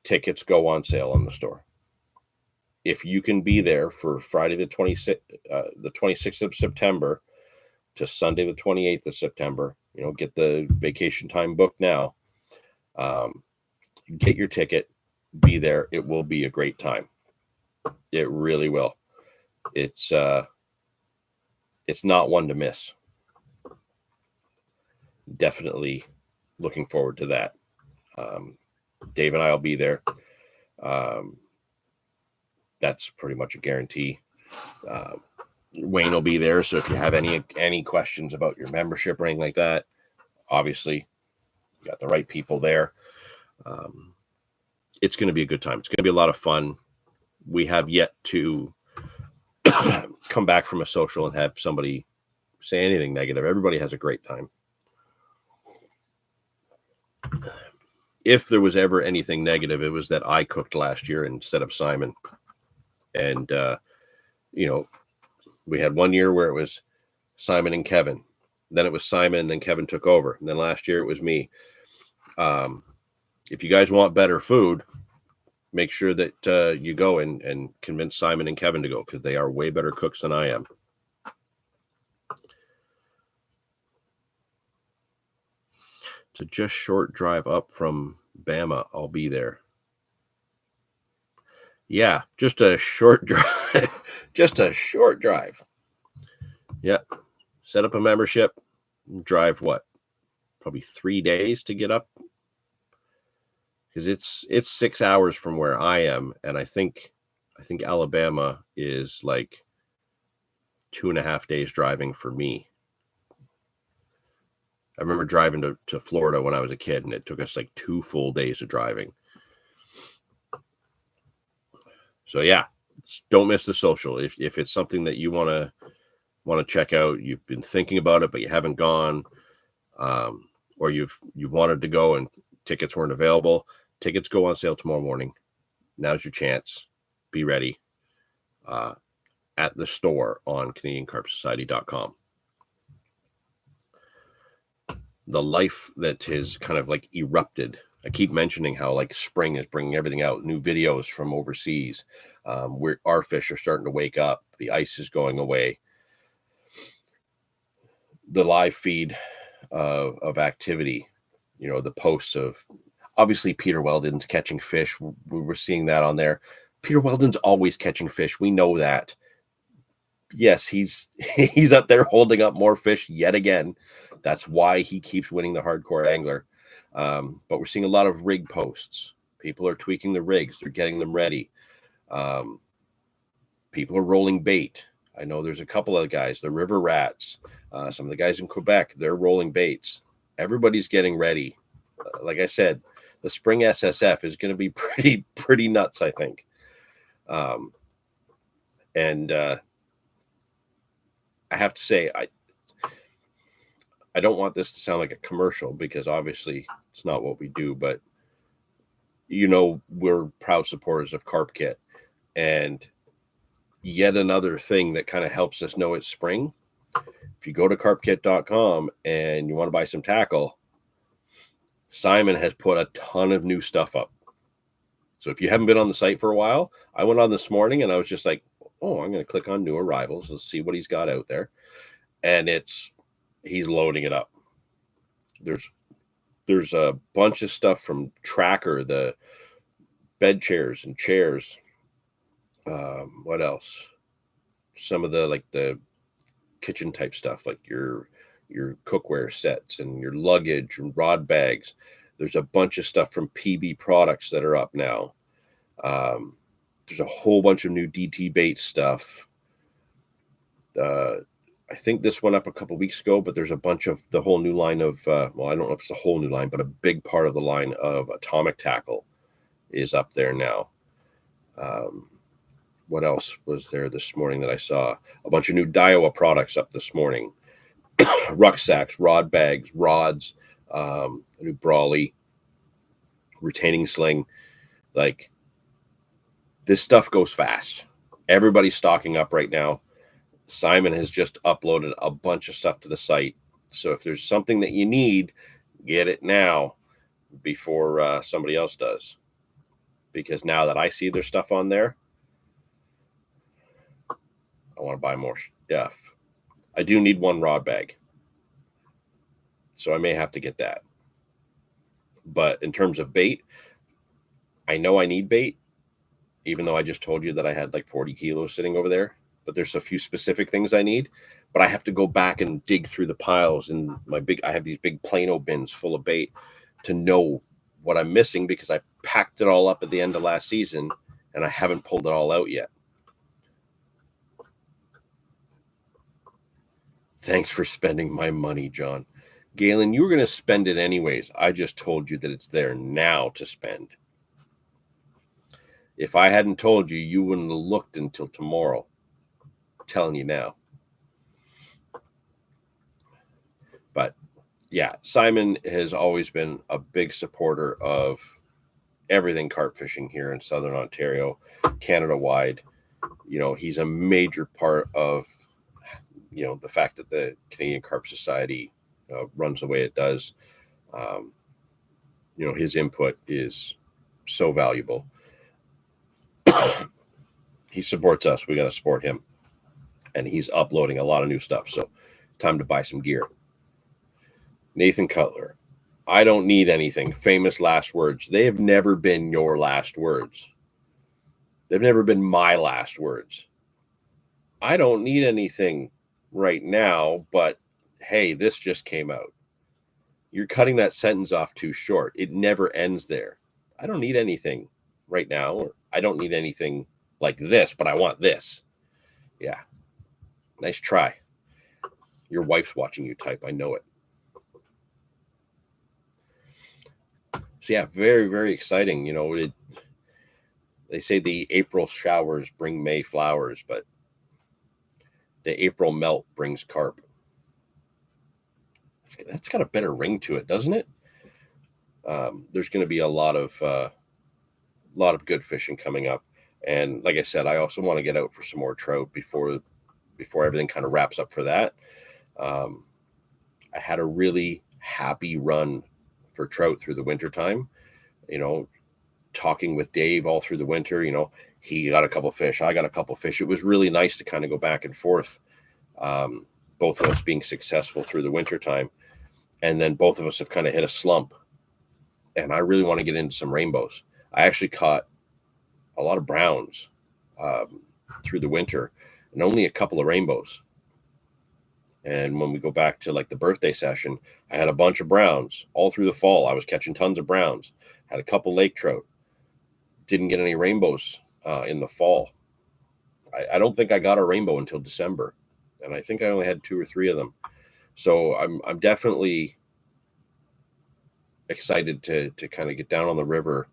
Tickets go on sale in the store. If you can be there for Friday the 26th of September to Sunday the 28th of September, get the vacation time booked now. Get your ticket, be there. It will be a great time. It really will. It's not one to miss. Definitely looking forward to that. Dave and I will be there. That's pretty much a guarantee. Wayne will be there. So if you have any questions about your membership or anything like that, obviously you got the right people there. It's going to be a good time. It's going to be a lot of fun. We have yet to come back from a social and have somebody say anything negative. Everybody has a great time. If there was ever anything negative, it was that I cooked last year instead of Simon. And, we had one year where it was Simon and Kevin. Then it was Simon, and then Kevin took over. And then last year it was me. If you guys want better food, make sure that you go and convince Simon and Kevin to go, because they are way better cooks than I am. It's a just short drive up from Bama. I'll be there. Yeah, just a short drive. Just a short drive. Yeah. Set up a membership. Drive what? Probably 3 days to get up. Because it's 6 hours from where I am, and I think Alabama is like 2.5 days driving for me. I remember driving to Florida when I was a kid, and it took us like 2 full days of driving. So yeah, don't miss the social. If it's something that you want to check out, you've been thinking about it but you haven't gone, or you wanted to go and tickets weren't available. Tickets go on sale tomorrow morning. Now's your chance. Be ready at the store on CanadianCarpSociety.com. The life that has kind of like erupted. I keep mentioning how like spring is bringing everything out, new videos from overseas, where our fish are starting to wake up. The ice is going away. The live feed of activity, the posts of, obviously Peter Weldon's catching fish. We were seeing that on there. Peter Weldon's always catching fish. We know that. Yes, he's up there holding up more fish yet again. That's why he keeps winning the hardcore angler. But we're seeing a lot of rig posts. People are tweaking the rigs. They're getting them ready. People are rolling bait. I know there's a couple of guys, the River Rats, some of the guys in Quebec, they're rolling baits. Everybody's getting ready. Like I said, the spring SSF is going to be pretty nuts, I think. And I have to say, I don't want this to sound like a commercial, because obviously it's not what we do, but we're proud supporters of Carp Kit, and yet another thing that kind of helps us know it's spring. If you go to carpkit.com and you want to buy some tackle, Simon has put a ton of new stuff up. So if you haven't been on the site for a while, I went on this morning and I was just like, oh, I'm going to click on new arrivals. Let's see what he's got out there. And he's loading it up. There's a bunch of stuff from Tracker, the bed chairs and chairs. What else? Some of the kitchen type stuff, like your cookware sets and your luggage and rod bags. There's a bunch of stuff from PB Products that are up now. There's a whole bunch of new DT bait stuff. I think this went up a couple weeks ago, but there's a bunch of the whole new line of, well, I don't know if it's the whole new line, but a big part of the line of atomic tackle is up there now. What else was there this morning that I saw? A bunch of new Daiwa products up this morning. Rucksacks, rod bags, rods, a new Brawley, retaining sling. Like, this stuff goes fast. Everybody's stocking up right now. Simon has just uploaded a bunch of stuff to the site. So if there's something that you need, get it now before somebody else does. Because now that I see their stuff on there, I want to buy more stuff. I do need one rod bag, so I may have to get that. But in terms of bait, I know I need bait, even though I just told you that I had like 40 kilos sitting over there. But there's a few specific things I need. But I have to go back and dig through the piles in I have these big Plano bins full of bait to know what I'm missing, because I packed it all up at the end of last season and I haven't pulled it all out yet. Thanks for spending my money, John. Galen, you were going to spend it anyways. I just told you that it's there now to spend. If I hadn't told you, you wouldn't have looked until tomorrow. I'm telling you now. But yeah, Simon has always been a big supporter of everything carp fishing here in Southern Ontario, Canada-wide. You know, he's a major part of, you know, the fact that the Canadian Carp Society runs the way it does. You know, his input is so valuable. He supports us. We got to support him. And he's uploading a lot of new stuff. So time to buy some gear. Nathan Cutler. I don't need anything. Famous last words. They have never been your last words. They've never been my last words. I don't need anything right now, but hey, this just came out. You're cutting that sentence off too short. It never ends there. I don't need anything right now. Or I don't need anything like this, but I want this. Yeah. Nice try. Your wife's watching you type. I know it. So yeah, very, very exciting. You know, they say the April showers bring May flowers, but the April melt brings carp. That's got a better ring to it, doesn't it? There's going to be a lot of good fishing coming up, and like I said, I also want to get out for some more trout before everything kind of wraps up for that. I had a really happy run for trout through the winter time. You know, talking with Dave all through the winter. You know, he got a couple fish, I got a couple fish. It was really nice to kind of go back and forth. Both of us being successful through the winter time, and then both of us have kind of hit a slump, and I really want to get into some rainbows. I actually caught a lot of browns through the winter and only a couple of rainbows. And when we go back to like the birthday session, I had a bunch of browns all through the fall. I was catching tons of browns, had a couple lake trout, didn't get any rainbows in the fall. I don't think I got a rainbow until December, and I think I only had 2 or 3 of them. So I'm definitely excited to kind of get down on the river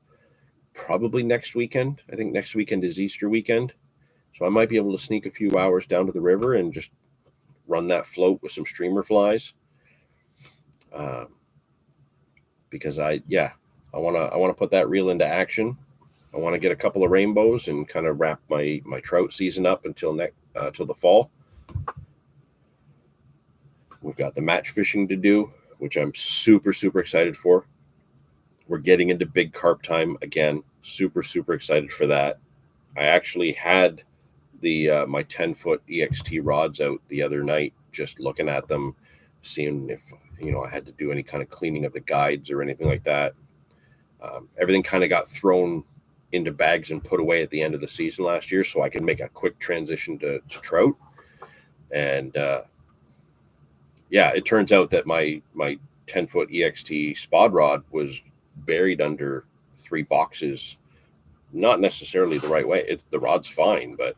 probably next weekend. I think next weekend is Easter weekend. So I might be able to sneak a few hours down to the river and just run that float with some streamer flies. Because I want to put that reel into action. I want to get a couple of rainbows and kind of wrap my trout season up until the fall. We've got the match fishing to do, which I'm super, super excited for. We're getting into big carp time again. Super, super excited for that. I actually had my 10-foot EXT rods out the other night, just looking at them, seeing if I had to do any kind of cleaning of the guides or anything like that. Everything kind of got thrown into bags and put away at the end of the season last year, so I could make a quick transition to trout. And it turns out that my 10-foot EXT spod rod was buried under 3 boxes, not necessarily the right way. The rod's fine, but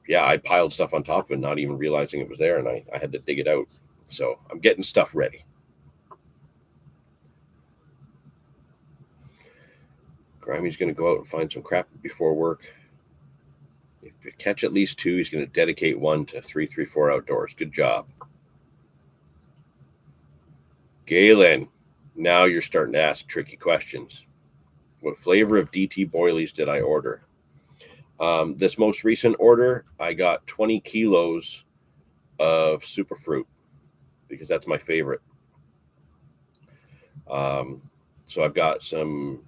yeah, I piled stuff on top of it, not even realizing it was there, and I had to dig it out. So I'm getting stuff ready. Grimey's going to go out and find some crap before work. If you catch at least 2, he's going to dedicate 1 to 334 Outdoors. Good job. Galen, now you're starting to ask tricky questions. What flavor of DT boilies did I order? This most recent order, I got 20 kilos of superfruit because that's my favorite. So I've got some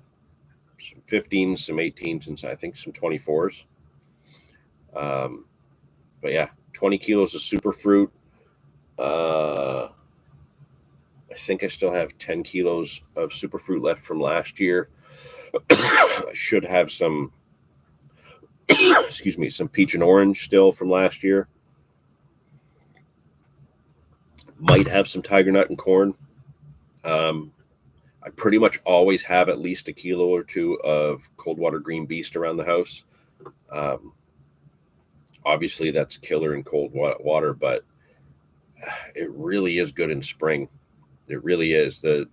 15s, some 18s, and I think some 24s. But yeah, 20 kilos of superfruit. I think I still have 10 kilos of superfruit left from last year. I should have some, excuse me, some peach and orange still from last year. Might have some tiger nut and corn. I pretty much always have at least a kilo or 2 of cold water green beast around the house. Obviously, that's killer in cold water, but it really is good in spring. It really is. The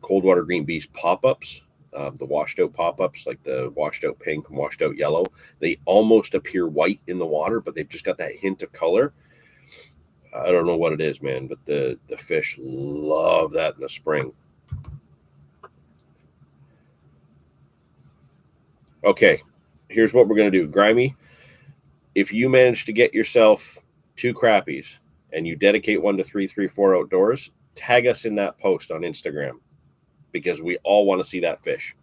cold water green beast pop-ups, the washed out pop-ups, like the washed out pink and washed out yellow, they almost appear white in the water, but they've just got that hint of color. I don't know what it is, man, but the fish love that in the spring. Okay, here's what we're going to do. Grimy, if you manage to get yourself 2 crappies and you dedicate 1 to 334 Outdoors, tag us in that post on Instagram because we all want to see that fish.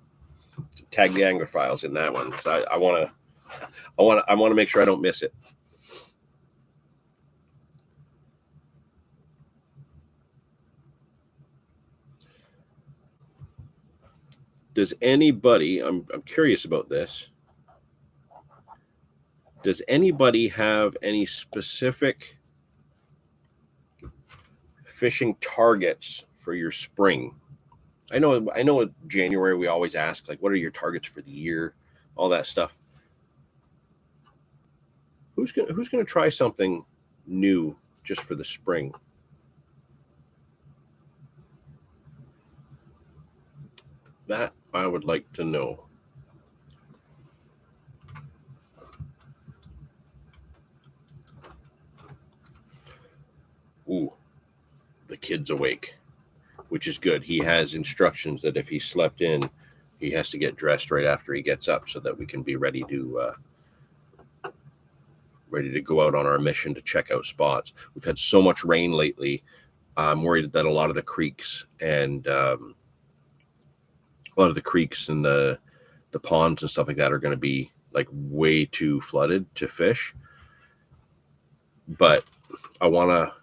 So tag the angler files in that one. So I want to make sure I don't miss it. Does anybody, I'm curious about this. Does anybody have any specific fishing targets for your spring? I know in January we always ask, like, what are your targets for the year? All that stuff. Who's gonna try something new just for the spring? That I would like to know. Ooh, the kid's awake, which is good. He has instructions that if he slept in, he has to get dressed right after he gets up so that we can be ready to go out on our mission to check out spots. We've had so much rain lately. I'm worried that a lot of the creeks and the ponds and stuff like that are going to be like way too flooded to fish. But I want to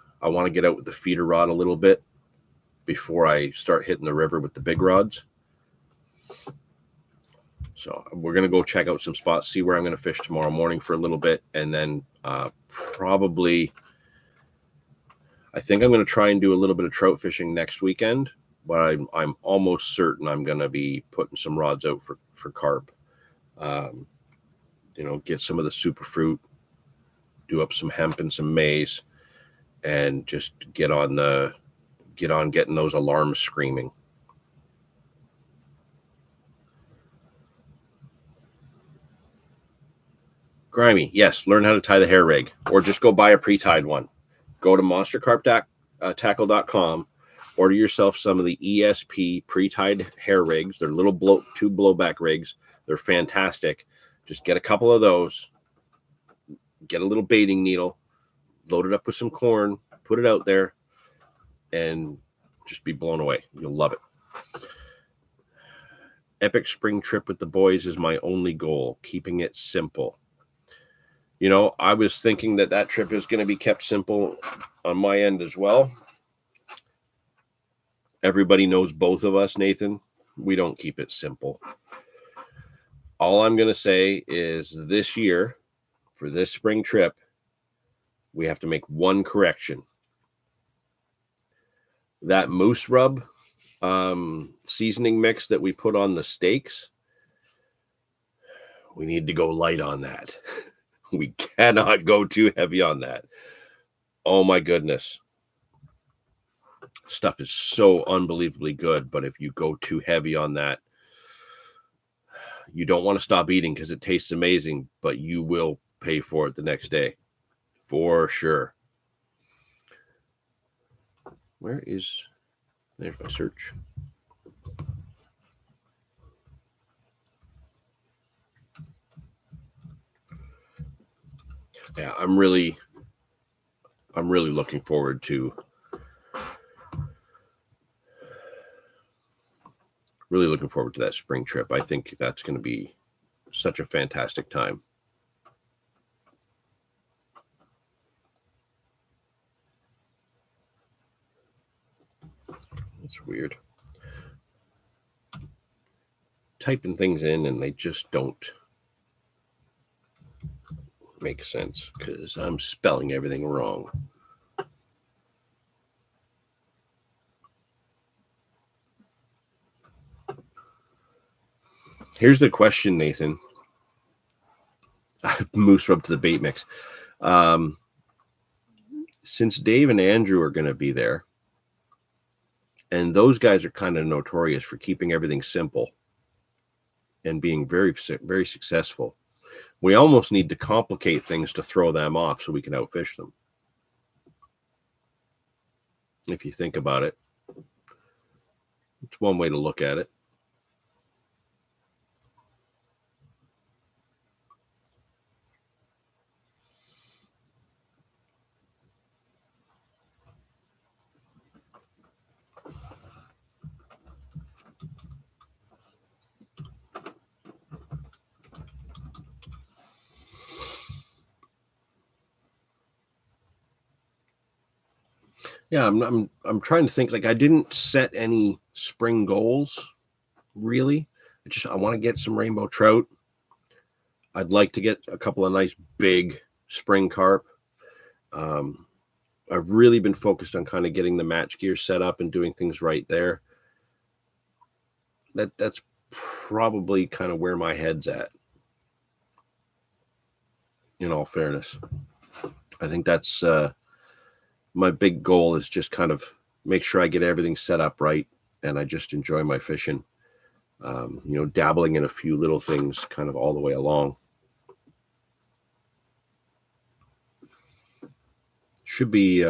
get out with the feeder rod a little bit before I start hitting the river with the big rods. So we're going to go check out some spots, see where I'm going to fish tomorrow morning for a little bit. And then probably, I think I'm going to try and do a little bit of trout fishing next weekend, but I'm almost certain I'm going to be putting some rods out for carp. Get some of the superfruit, do up some hemp and some maize, and just get on getting those alarms screaming. Grimy, yes, learn how to tie the hair rig, or just go buy a pre-tied one. Go to monstercarptackle.com, order yourself some of the ESP pre-tied hair rigs. They're little 2 blowback rigs. They're fantastic. Just get a couple of those, get a little baiting needle, load it up with some corn, put it out there, and just be blown away. You'll love it. Epic spring trip with the boys is my only goal, keeping it simple. I was thinking that trip is going to be kept simple on my end as well. Everybody knows both of us, Nathan. We don't keep it simple. All I'm going to say is this year, for this spring trip, we have to make one correction. That moose rub seasoning mix that we put on the steaks, we need to go light on that. We cannot go too heavy on that. Oh my goodness. Stuff is so unbelievably good, but if you go too heavy on that, you don't want to stop eating because it tastes amazing, but you will pay for it the next day for sure. There's my search. Yeah, I'm really looking forward to that spring trip. I think that's going to be such a fantastic time. It's weird. Typing things in and they just don't make sense because I'm spelling everything wrong. Here's the question, Nathan. Moose rub to the bait mix. Since Dave and Andrew are going to be there, and those guys are kind of notorious for keeping everything simple and being very, very successful, we almost need to complicate things to throw them off so we can outfish them. If you think about it, it's one way to look at it. Yeah, I'm trying to think. Like, I didn't set any spring goals, really. I want to get some rainbow trout. I'd like to get a couple of nice big spring carp. I've really been focused on kind of getting the match gear set up and doing things right there. That's probably kind of where my head's at. In all fairness, I think that's my big goal is just kind of make sure I get everything set up right and I just enjoy my fishing. Dabbling in a few little things kind of all the way along. Should be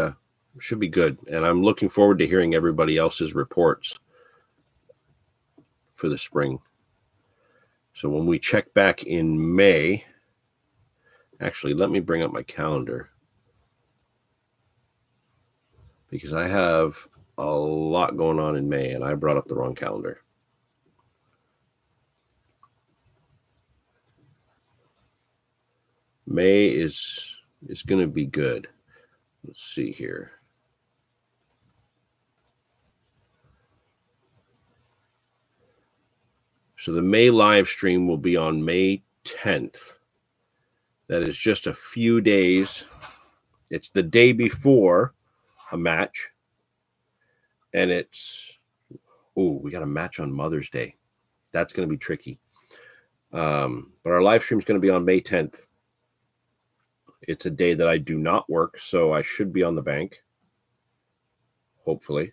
good. And I'm looking forward to hearing everybody else's reports for the spring. So when we check back in May, actually, let me bring up my calendar because I have a lot going on in May and I brought up the wrong calendar. May is going to be good. Let's see here. So the May live stream will be on May 10th. That is just a few days. It's the day before a match. And we got a match on Mother's Day. That's going to be tricky. But our live stream is going to be on May 10th. It's a day that I do not work, so I should be on the bank. Hopefully.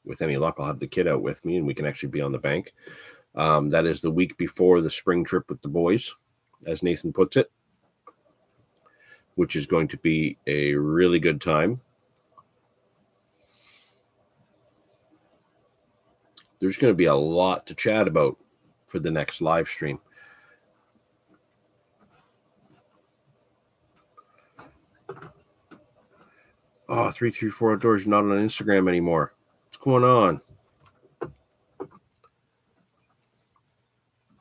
With any luck, I'll have the kid out with me and we can actually be on the bank. That is the week before the spring trip with the boys, as Nathan puts it, which is going to be a really good time. There's going to be a lot to chat about for the next live stream. Oh, 334 Outdoors not on Instagram anymore. What's going on?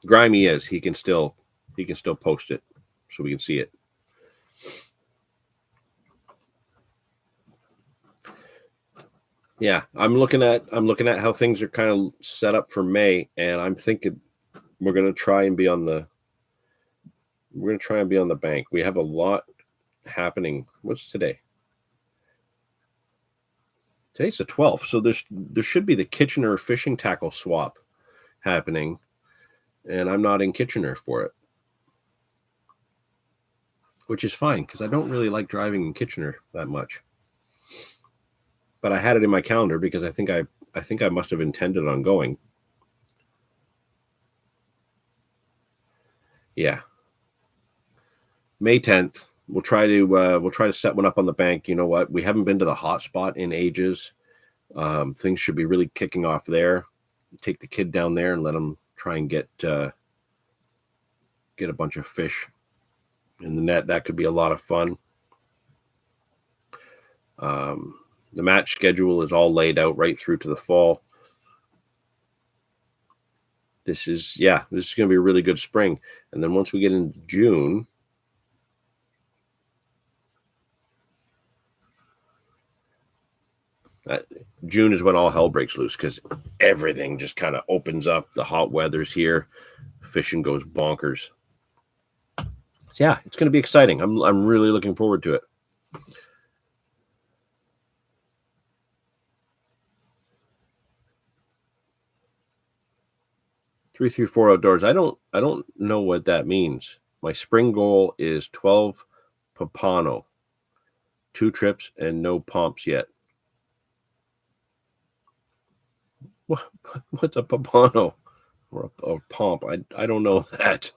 Grimy is. He can still post it so we can see it. Yeah, I'm looking at how things are kind of set up for May, and I'm thinking we're going to try and be on the bank. We have a lot happening. What's today? Today's the 12th, so there should be the Kitchener fishing tackle swap happening, and I'm not in Kitchener for it. which is fine because I don't really like driving in Kitchener that much. But I had it in my calendar because I think I must have intended on going. Yeah. May 10th. We'll try to set one up on the bank. You know what? We haven't been to the hot spot in ages. Things should be really kicking off there. Take the kid down there and let him try and get a bunch of fish in the net. That could be a lot of fun. The match schedule is all laid out right through to the fall. This is going to be a really good spring. And then once we get into June, June is when all hell breaks loose because everything just kind of opens up. The hot weather's here. Fishing goes bonkers. Yeah, it's going to be exciting. I'm really looking forward to it. Three through 4 outdoors. I don't know what that means. My spring goal is 12 Papano, 2 trips and no pomps yet. What's a Papano or a pomp? I don't know that.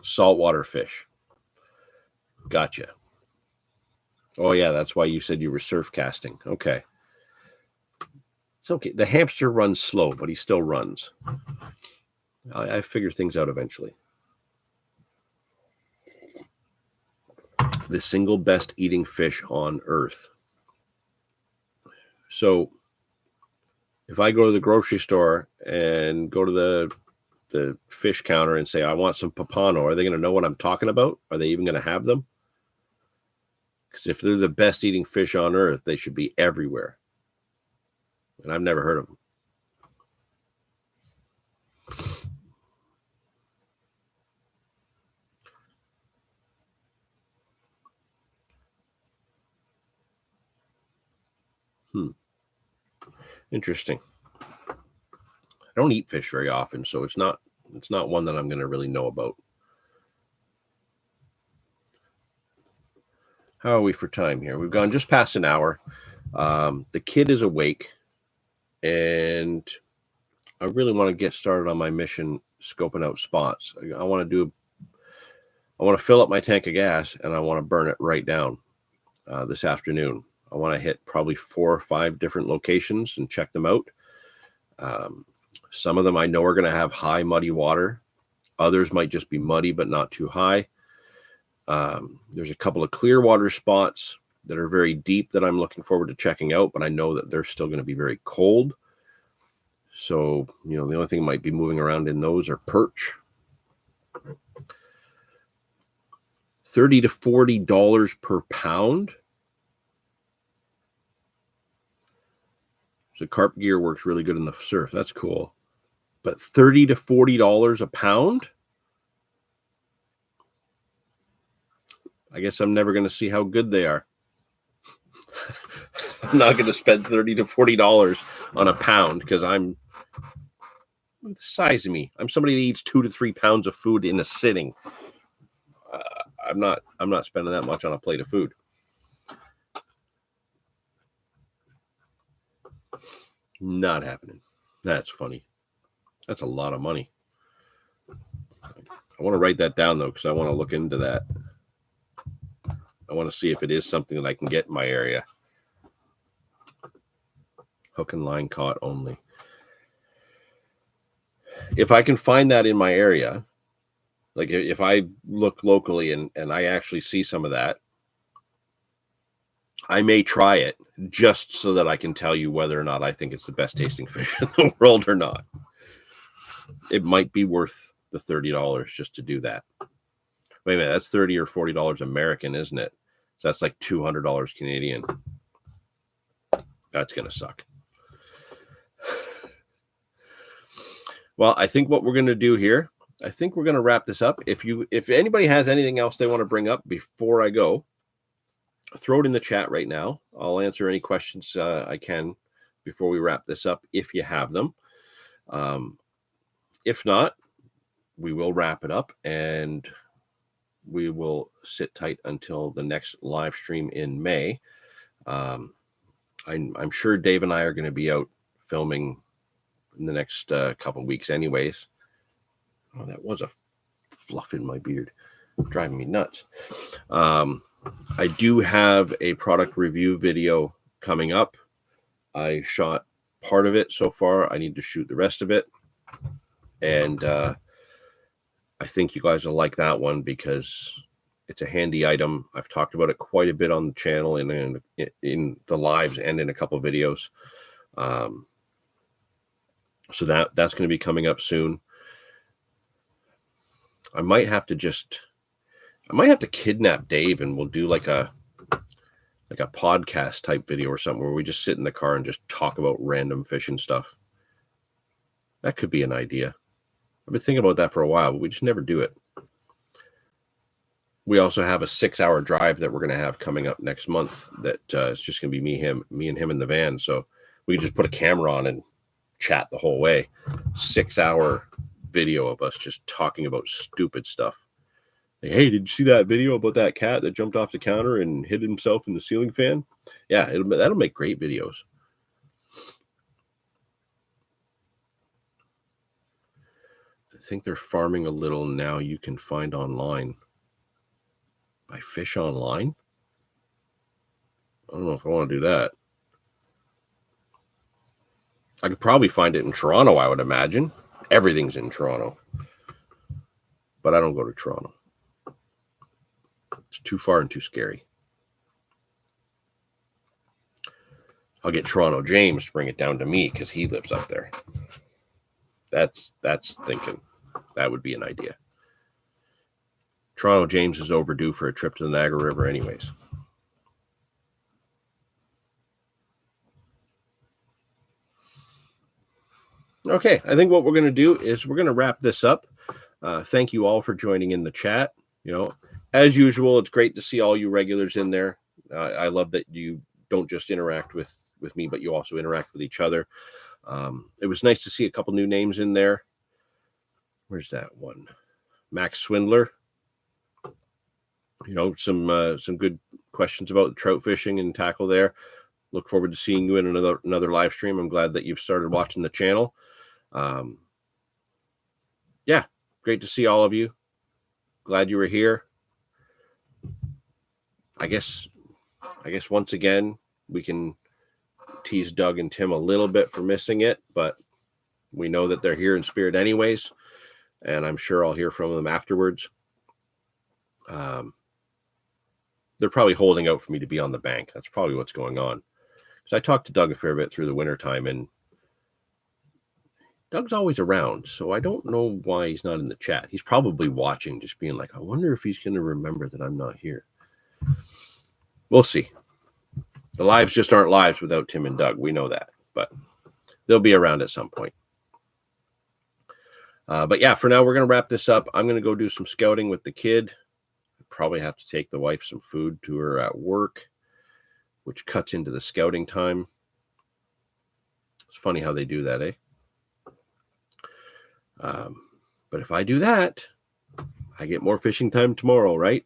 Saltwater fish. Gotcha. Oh yeah, that's why you said you were surf casting. Okay. It's okay. The hamster runs slow, but he still runs. I figure things out eventually. The single best eating fish on earth. So if I go to the grocery store and go to the fish counter and say, I want some Papano, are they going to know what I'm talking about? Are they even going to have them? Because if they're the best eating fish on earth, they should be everywhere. And I've never heard of them. Interesting. I don't eat fish very often, so it's not one that I'm going to really know about. How are we for time here? We've gone just past an hour. The kid is awake, and I really want to get started on my mission, scoping out spots. I want to fill up my tank of gas, and I want to burn it right down this afternoon. I want to hit probably 4 or 5 different locations and check them out. Some of them I know are going to have high muddy water. Others might just be muddy, but not too high. There's a couple of clear water spots that are very deep that I'm looking forward to checking out, but I know that they're still going to be very cold. So, the only thing that might be moving around in those are perch. $30 to $40 per pound. So carp gear works really good in the surf. That's cool. But $30 to $40 a pound? I guess I'm never going to see how good they are. I'm not going to spend $30 to $40 on a pound because I'm the size of me. I'm somebody that eats 2 to 3 pounds of food in a sitting. I'm not spending that much on a plate of food. Not happening. That's funny. That's a lot of money. I want to write that down though, because I want to look into that. I want to see if it is something that I can get in my area. Hook and line caught only. If I can find that in my area, like if I look locally and I actually see some of that, I may try it just so that I can tell you whether or not I think it's the best tasting fish in the world or not. It might be worth the $30 just to do that. Wait a minute, that's $30 or $40 American, isn't it? So that's like $200 Canadian. That's going to suck. Well, I think what we're going to do here, I think we're going to wrap this up. If anybody has anything else they want to bring up before I go, throw it in the chat right now. I'll answer any questions I can before we wrap this up, if you have them. If not, we will wrap it up, and we will sit tight until the next live stream in May. I'm sure Dave and I are going to be out filming in the next couple of weeks anyways. Oh, that was a fluff in my beard, driving me nuts. I do have a product review video coming up. I shot part of it so far. I need to shoot the rest of it. And I think you guys will like that one because it's a handy item. I've talked about it quite a bit on the channel and in the lives and in a couple of videos. So that's going to be coming up soon. I might have to kidnap Dave and we'll do like a podcast type video or something where we just sit in the car and just talk about random fishing stuff. That could be an idea. I've been thinking about that for a while, but we just never do it. We also have a 6-hour drive that we're going to have coming up next month that it's just going to be me and him in the van. So we can just put a camera on and chat the whole way. 6-hour video of us just talking about stupid stuff. Like, hey, did you see that video about that cat that jumped off the counter and hid himself in the ceiling fan? Yeah, that'll make great videos. I think they're farming a little now. You can find online. Buy fish online? I don't know if I want to do that. I could probably find it in Toronto, I would imagine. Everything's in Toronto. But I don't go to Toronto. It's too far and too scary. I'll get Toronto James to bring it down to me because he lives up there. That's thinking. That would be an idea. Toronto James is overdue for a trip to the Niagara River anyways. Okay, I think what we're going to do is we're going to wrap this up. Thank you all for joining in the chat. As usual, it's great to see all you regulars in there. I love that you don't just interact with me, but you also interact with each other. It was nice to see a couple new names in there. Where's that one? Max Swindler. Some good questions about trout fishing and tackle there. Look forward to seeing you in another live stream. I'm glad that you've started watching the channel. Yeah, great to see all of you. Glad you were here. I guess once again we can tease Doug and Tim a little bit for missing it, but we know that they're here in spirit anyways, and I'm sure I'll hear from them afterwards. They're probably holding out for me to be on the bank. That's probably what's going on. Because I talked to Doug a fair bit through the wintertime, and Doug's always around, so I don't know why he's not in the chat. He's probably watching, just being like, I wonder if he's going to remember that I'm not here. We'll see. The lives just aren't lives without Tim and Doug. We know that, but they'll be around at some point. But yeah, for now, we're going to wrap this up. I'm going to go do some scouting with the kid. Probably have to take the wife some food to her at work, which cuts into the scouting time. It's funny how they do that, eh? But if I do that, I get more fishing time tomorrow, right?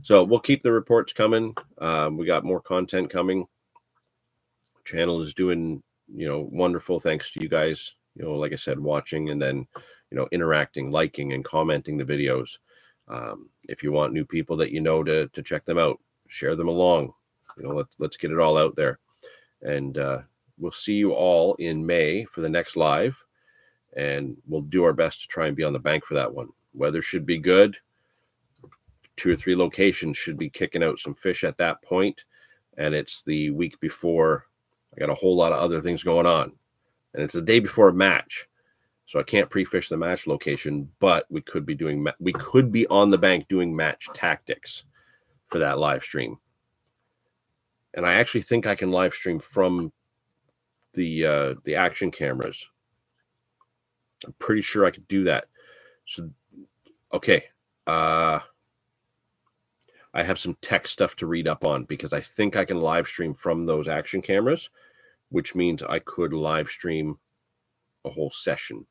So we'll keep the reports coming. We got more content coming. Channel is doing, wonderful. Thanks to you guys, like I said, watching and then, interacting, liking and commenting the videos. If you want new people that to check them out, share them along. Let's get it all out there. And we'll see you all in May for the next live. And we'll do our best to try and be on the bank for that one. Weather should be good. 2 or 3 locations should be kicking out some fish at that point. And it's the week before. I got a whole lot of other things going on. And it's the day before a match. So I can't pre-fish the match location, but we could be on the bank doing match tactics for that live stream. And I actually think I can live stream from the action cameras. I'm pretty sure I could do that. So, okay. I have some tech stuff to read up on because I think I can live stream from those action cameras, which means I could live stream a whole session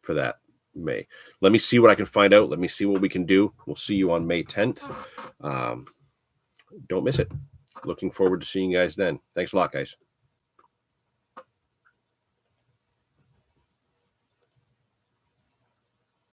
for that May. Let me see what I can find out. Let me see what we can do. We'll see you on May 10th. Don't miss it. Looking forward to seeing you guys then. Thanks a lot, guys.